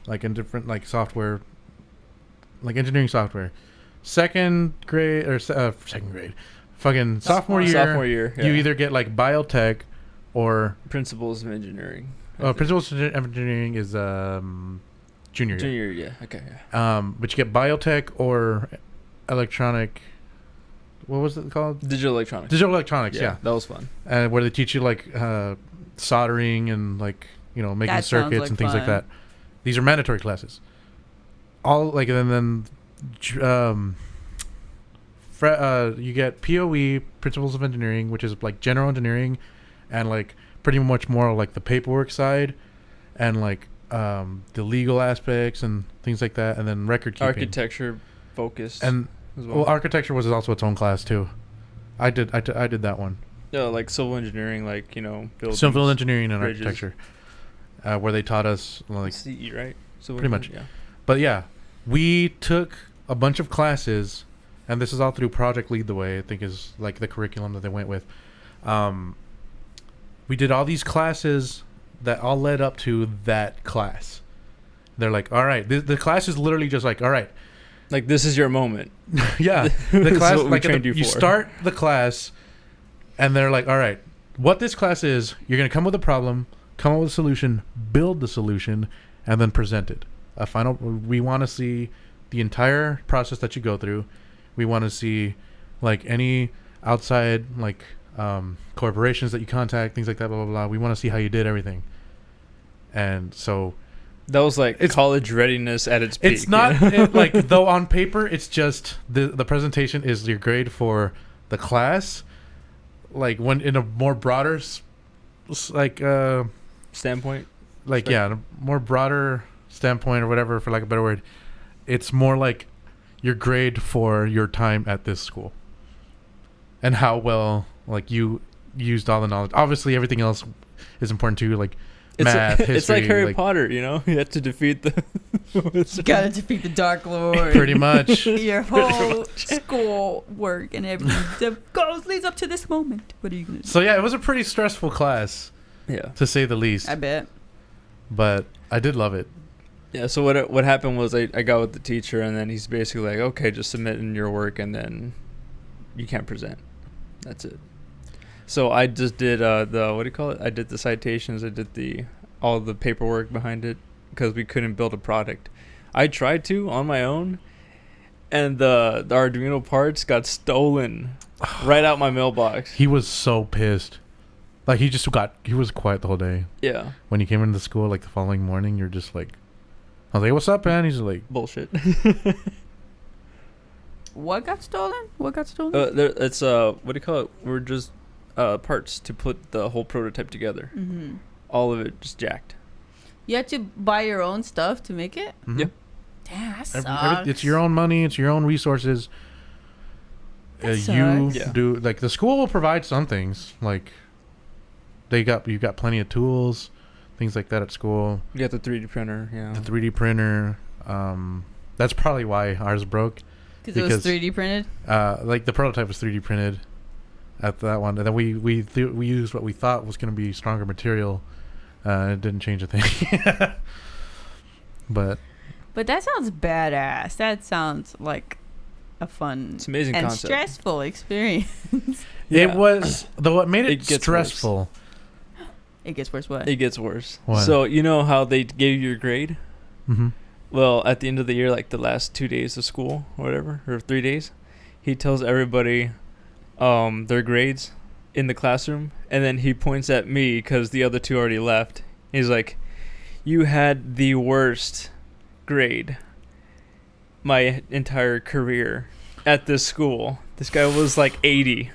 like in different like software, like engineering software. Second grade, fucking sophomore year. Sophomore year, You yeah. either get like biotech, or Principles of engineering. I think. principles of engineering is junior year. Junior, yeah. Okay, yeah. But you get biotech or electronic. What was it called? Digital electronics. Digital electronics. Yeah. That was fun. Where they teach you like soldering and like making That sounds circuits like and things like fun. that. These are mandatory classes. All like and then you get POE, Principles of Engineering, which is like general engineering, and like pretty much more like the paperwork side, and like the legal aspects and things like that, and then record keeping. Architecture focused. And as well, architecture was also its own class too. I did that one. Yeah, like civil engineering, like buildings. Civil engineering and bridges. architecture, where they taught us like CE, right? Civil pretty much. engineering, But yeah, we took a bunch of classes, and this is all through Project Lead the Way, I think is like the curriculum that they went with. We did all these classes that all led up to that class. They're like, all right, the class is literally just like, all right. Like, this is your moment. Yeah. This The is class, what we like trained you you for. start the class, and they're like, all right, what this class is, you're going to come with a problem, come up with a solution, build the solution, and then present it. We want to see the entire process that you go through. We want to see like any outside like corporations that you contact, things like that, blah blah blah. We want to see how you did everything. And so That was like college readiness at its peak. it's not like though on paper it's just the presentation is your grade for the class. Like when in a more broader standpoint. like yeah, in a more broader standpoint or whatever, for like a better word, it's more like your grade for your time at this school and how well like you used all the knowledge. Obviously everything else is important too, like math, history. It's like Harry Potter, you have to defeat the You gotta defeat the Dark Lord. pretty much. Your whole school work and everything that leads up to this moment. What are you gonna do? So yeah, it was a pretty stressful class, Yeah. to say the least. I bet. But I did love it. Yeah, so what happened was I got with the teacher, and then he's basically like, okay, just submit in your work, and then you can't present. That's it. So I just did I did the citations. I did all the paperwork behind it because we couldn't build a product. I tried to on my own, and the Arduino parts got stolen right out my mailbox. He was so pissed. Like he was quiet the whole day. Yeah, When he came into school like the following morning, you're just like, I was like, what's up, man? He's like, bullshit. What got stolen? It's what do you call it? We're just parts to put the whole prototype together. Mm-hmm. All of it just jacked. You had to buy your own stuff to make it? mhm. Yeah. Damn, that sucks. It's your own money. It's your own resources. That You sucks. Yeah. do like the school will provide some things. Like you've got plenty of tools, things like that at school. You got the 3D printer, yeah. The 3D printer. That's probably why ours broke. Because it was 3D printed? Like the prototype was 3D printed at that one, and then we used what we thought was going to be stronger material. It didn't change a thing. But that sounds badass. That sounds like a fun It's an amazing and concept. stressful experience. it was, though what made It it gets stressful. It gets worse. What? It gets worse. What? So you know how they gave you your grade? Mm-hmm. Well, at the end of the year, like the last 2 days of school or whatever, or 3 days, he tells everybody their grades in the classroom, and then he points at me because the other two already left. He's like, you had the worst grade my entire career. at this school. This guy was like 80.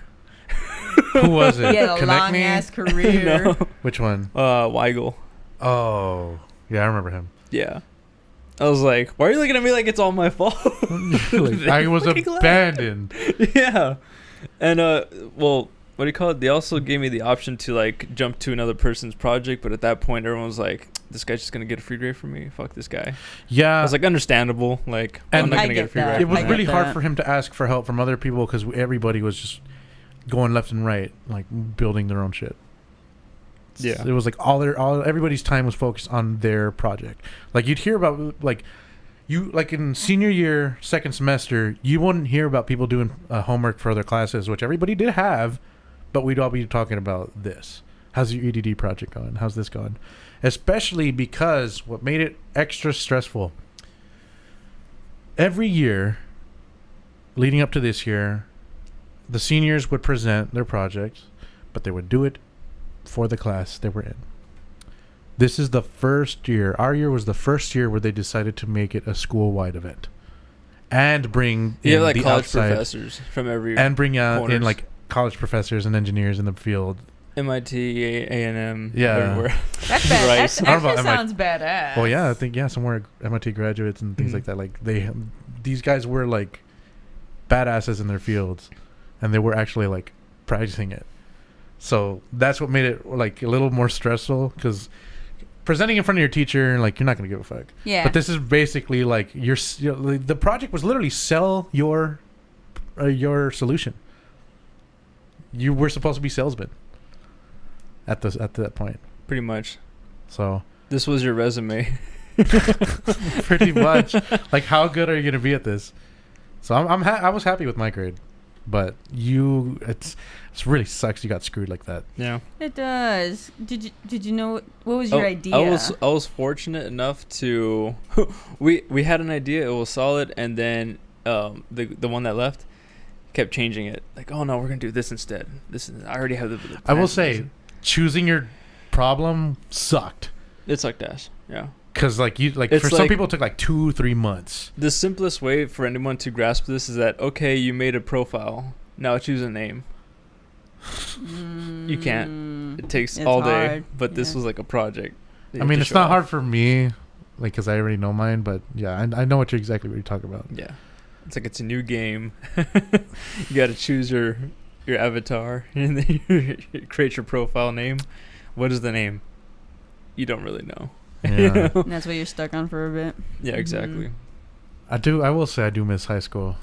Who was it? He had a Connect long Me? ass career. No. Which one? Weigel. Oh, yeah, I remember him. Yeah. I was like, why are you looking at me like it's all my fault? Like, I was Fucking laugh. abandoned. Yeah. And well, what do you call it? They also gave me the option to like jump to another person's project, but at that point everyone was like, this guy's just gonna get a free grade from me. Fuck this guy. Yeah. I was like, understandable. Like, I'm And not I gonna get a get free that. grade. It was I get really hard that. for him to ask for help from other people because everybody was just going left and right, like building their own shit. Yeah. It was like everybody's time was focused on their project. Like you'd hear about like in senior year, second semester, you wouldn't hear about people doing homework for other classes, which everybody did have, but we'd all be talking about this. How's your EDD project going? How's this going? Especially because what made it extra stressful, every year leading up to this year, the seniors would present their projects, but they would do it for the class they were in. This is the first year. Our year was the first year where they decided to make it a school-wide event and bring You in have like the college outside professors from every and bring out in corners. like college professors and engineers in the field. MIT, A&M, Yeah. everywhere. That's bad. Rice. That I don't know actually about sounds badass. Well, yeah, I think somewhere MIT graduates and things Mhm. like that. Like these guys were like badasses in their fields, and they were actually like practicing it. So that's what made it like a little more stressful because presenting in front of your teacher, like you're not gonna give a fuck. Yeah. But this is basically like the project was literally sell your solution. You were supposed to be salesmen at that point. Pretty much. So This was your resume. pretty much, like how good are you gonna be at this? So I was happy with my grade, but it's really sucks you got screwed like that. Yeah. It does. Did you know what was your idea? I was fortunate enough to we had an idea, it was solid, and then the one that left kept changing it. Like, oh no, we're gonna do this instead. I already have the I will plan. say, choosing your problem sucked It sucked ass. Yeah. because It's for some like- people it took like 2-3 months. The simplest way for anyone to grasp this is that, okay, you made a profile. Now choose a name. You can't. It takes It's all day. hard, But this yeah. was like a project. that you I have mean, to it's show not off. hard for me, like because I already know mine. But yeah, I know exactly what you're talking about. Yeah. It's like it's a new game. You got to choose your avatar and then you create your profile name. What is the name? You don't really know. Yeah. And that's what you're stuck on for a bit. Yeah, exactly. I will say I do miss high school.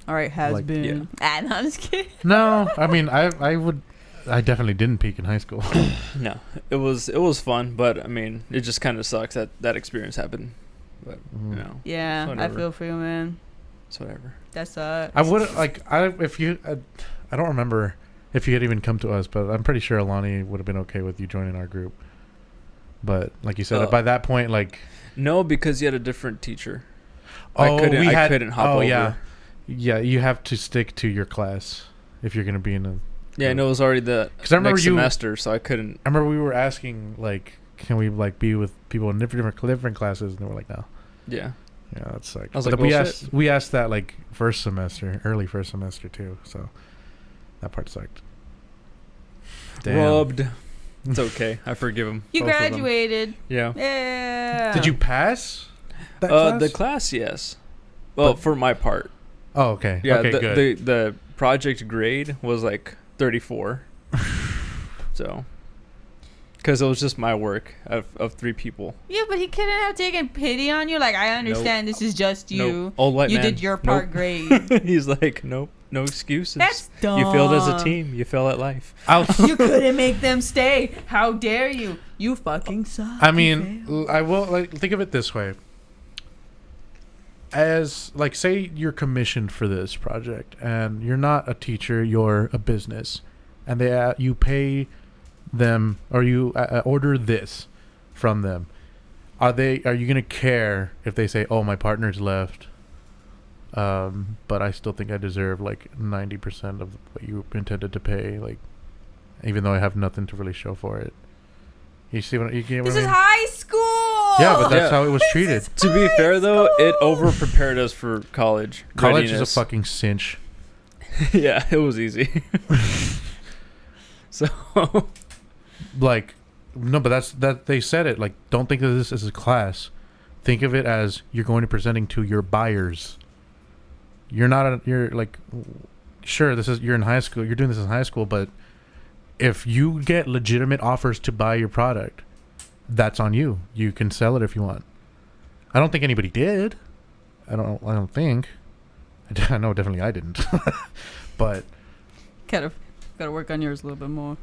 All right, has Like- been. Ah, no, I'm just kidding. No, I mean I definitely didn't peak in high school. No, it was fun, but I mean, it just kind of sucks that experience happened. But you know, Yeah, Whatever. I feel for you, man. it's whatever. That sucks. I would I don't remember if you had even come to us, but I'm pretty sure Alani would have been okay with you joining our group. But like you said, by that point, like No, because you had a different teacher. oh, I couldn't hop over. Yeah, you have to stick to your class if you're gonna be in a. Yeah, I know it was already the 'Cause I remember next you- semester, so I couldn't. I remember we were asking like, can we like be with people in different classes, and they were like, no. Yeah. Yeah, that sucked. I was But like, we well, asked we asked that like early first semester too. So that part sucked. Damn. Rubbed. It's okay. I forgive him. You both of them. graduated. Yeah. Yeah. Did you pass? That class? The class, yes. Well, But- for my part. Oh, okay. Yeah. Okay, good. The project grade was like 34. So. Because it was just my work of 3 people. Yeah, but he couldn't have taken pity on you. Like, I understand this is just you. Nope. Old white You man. did your part Nope. great. He's like, nope, no excuses. That's dumb. You failed as a team. You fail at life. You couldn't make them stay. How dare you? You fucking suck. I You mean, failed. I will like think of it this way. As like, say you're commissioned for this project, and you're not a teacher, you're a business, and you pay them or you order this from them. Are you gonna care if they say, "Oh, my partner's left, but I still think I deserve like 90% of what you intended to pay, like, even though I have nothing to really show for it." You see what you get? This what I is mean? high school. Yeah, but that's Yeah. how it was treated. To be fair, though, it over prepared us for college. College is a readiness. fucking cinch. Yeah, it was easy. So, Like, no, but that they said it. Like, don't think of this as a class. Think of it as you're going to presenting to your buyers. You're not. You're like, sure, you're in high school. You're doing this in high school, but if you get legitimate offers to buy your product, that's on you. You can sell it if you want. I don't think anybody did. I don't think. I know definitely I didn't. But Gotta work on yours a little bit more.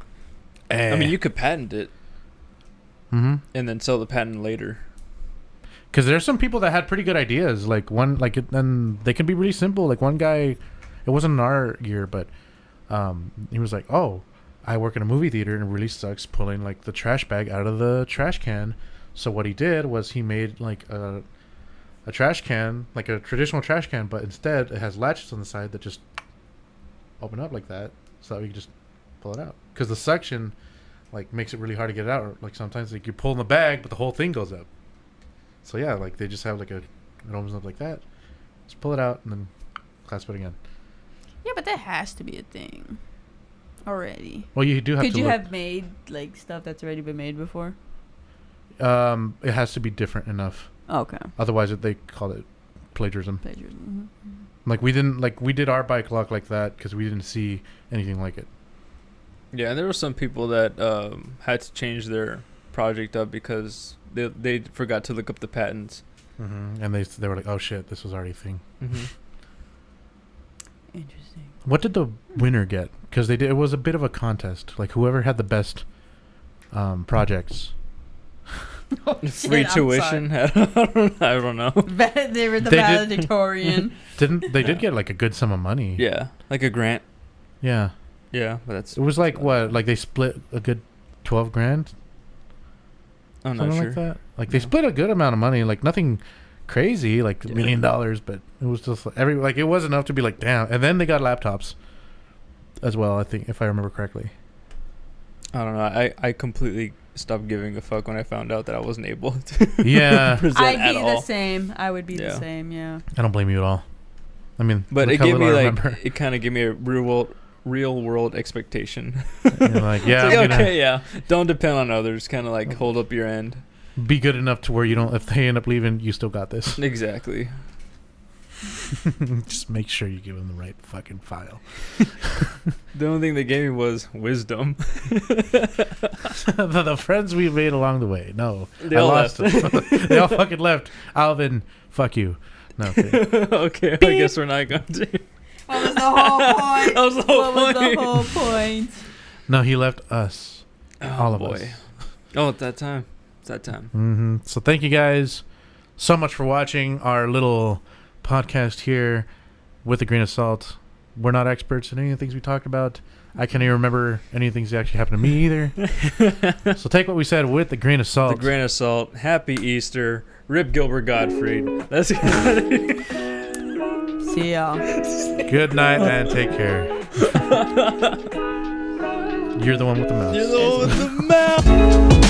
I mean, you could patent it Mm-hmm. and then sell the patent later. Because there's some people that had pretty good ideas. Like and they can be really simple. Like one guy, it wasn't in our year, but he was like, "Oh, I work in a movie theater and it really sucks pulling like the trash bag out of the trash can." So what he did was he made like a trash can, like a traditional trash can, but instead it has latches on the side that just open up like that, so that you can just pull it out. Because the suction like makes it really hard to get it out. Or, like sometimes like you're pulling the bag, but the whole thing goes up. So yeah, like they just have like it opens up like that. Just pull it out and then clasp it again. Yeah, but that has to be a thing already. Well, you do have Could to you look. have made like stuff that's already been made before? It has to be different enough. Okay. Otherwise, they call it plagiarism. Plagiarism. Like we did our bike lock like that because we didn't see anything like it. Yeah, and there were some people that had to change their project up because they forgot to look up the patents. Mm-hmm. And they were like, "Oh shit, this was already a thing." Mm-hmm. Interesting. What did the winner get? Because it was a bit of a contest. Like whoever had the best projects. Free tuition. I don't know. They were the They did- valedictorian. They did get like a good sum of money. Yeah, like a grant. Yeah. Yeah, but that's. It was like what? Like they split a good 12 grand. I'm not Something sure. like that. Like they No. split a good amount of money. Like nothing crazy, like $1 million, but it was just like it was enough to be like damn. And then they got laptops as well. I think if I remember correctly. I don't know. I completely stopped giving a fuck when I found out that I wasn't able to Yeah. present I'd at be all. the same. I would be the Yeah. same. Yeah. I don't blame you at all. I mean, But look it how gave me little I like remember. it kind of gave me a real world expectation. You're like, yeah, It's like, I'm gonna okay, yeah. Don't depend on others. Kind of like hold up your end. be good enough to where you don't. If they end up leaving, you still got this. Exactly. Just make sure you give them the right fucking file. The only thing they gave me was wisdom. the friends we made along the way. No, They I all lost left. them. They all fucking left. Alvin, fuck you. No. Okay. Okay, I guess we're not going to. What was the whole point? That was the whole What was point. the whole point? No, he left us. All of us. Oh, at that time. It's that time. Mm-hmm. So thank you guys so much for watching our little podcast here with a grain of salt. We're not experts in any of the things we talked about. I can't even remember any of the things that actually happened to me either. So take what we said with a grain of salt. The grain of salt. Happy Easter. Rip Gilbert Gottfried. That's See y'all. Good night and take care. You're the one with the mouse. You're the one with the mouth.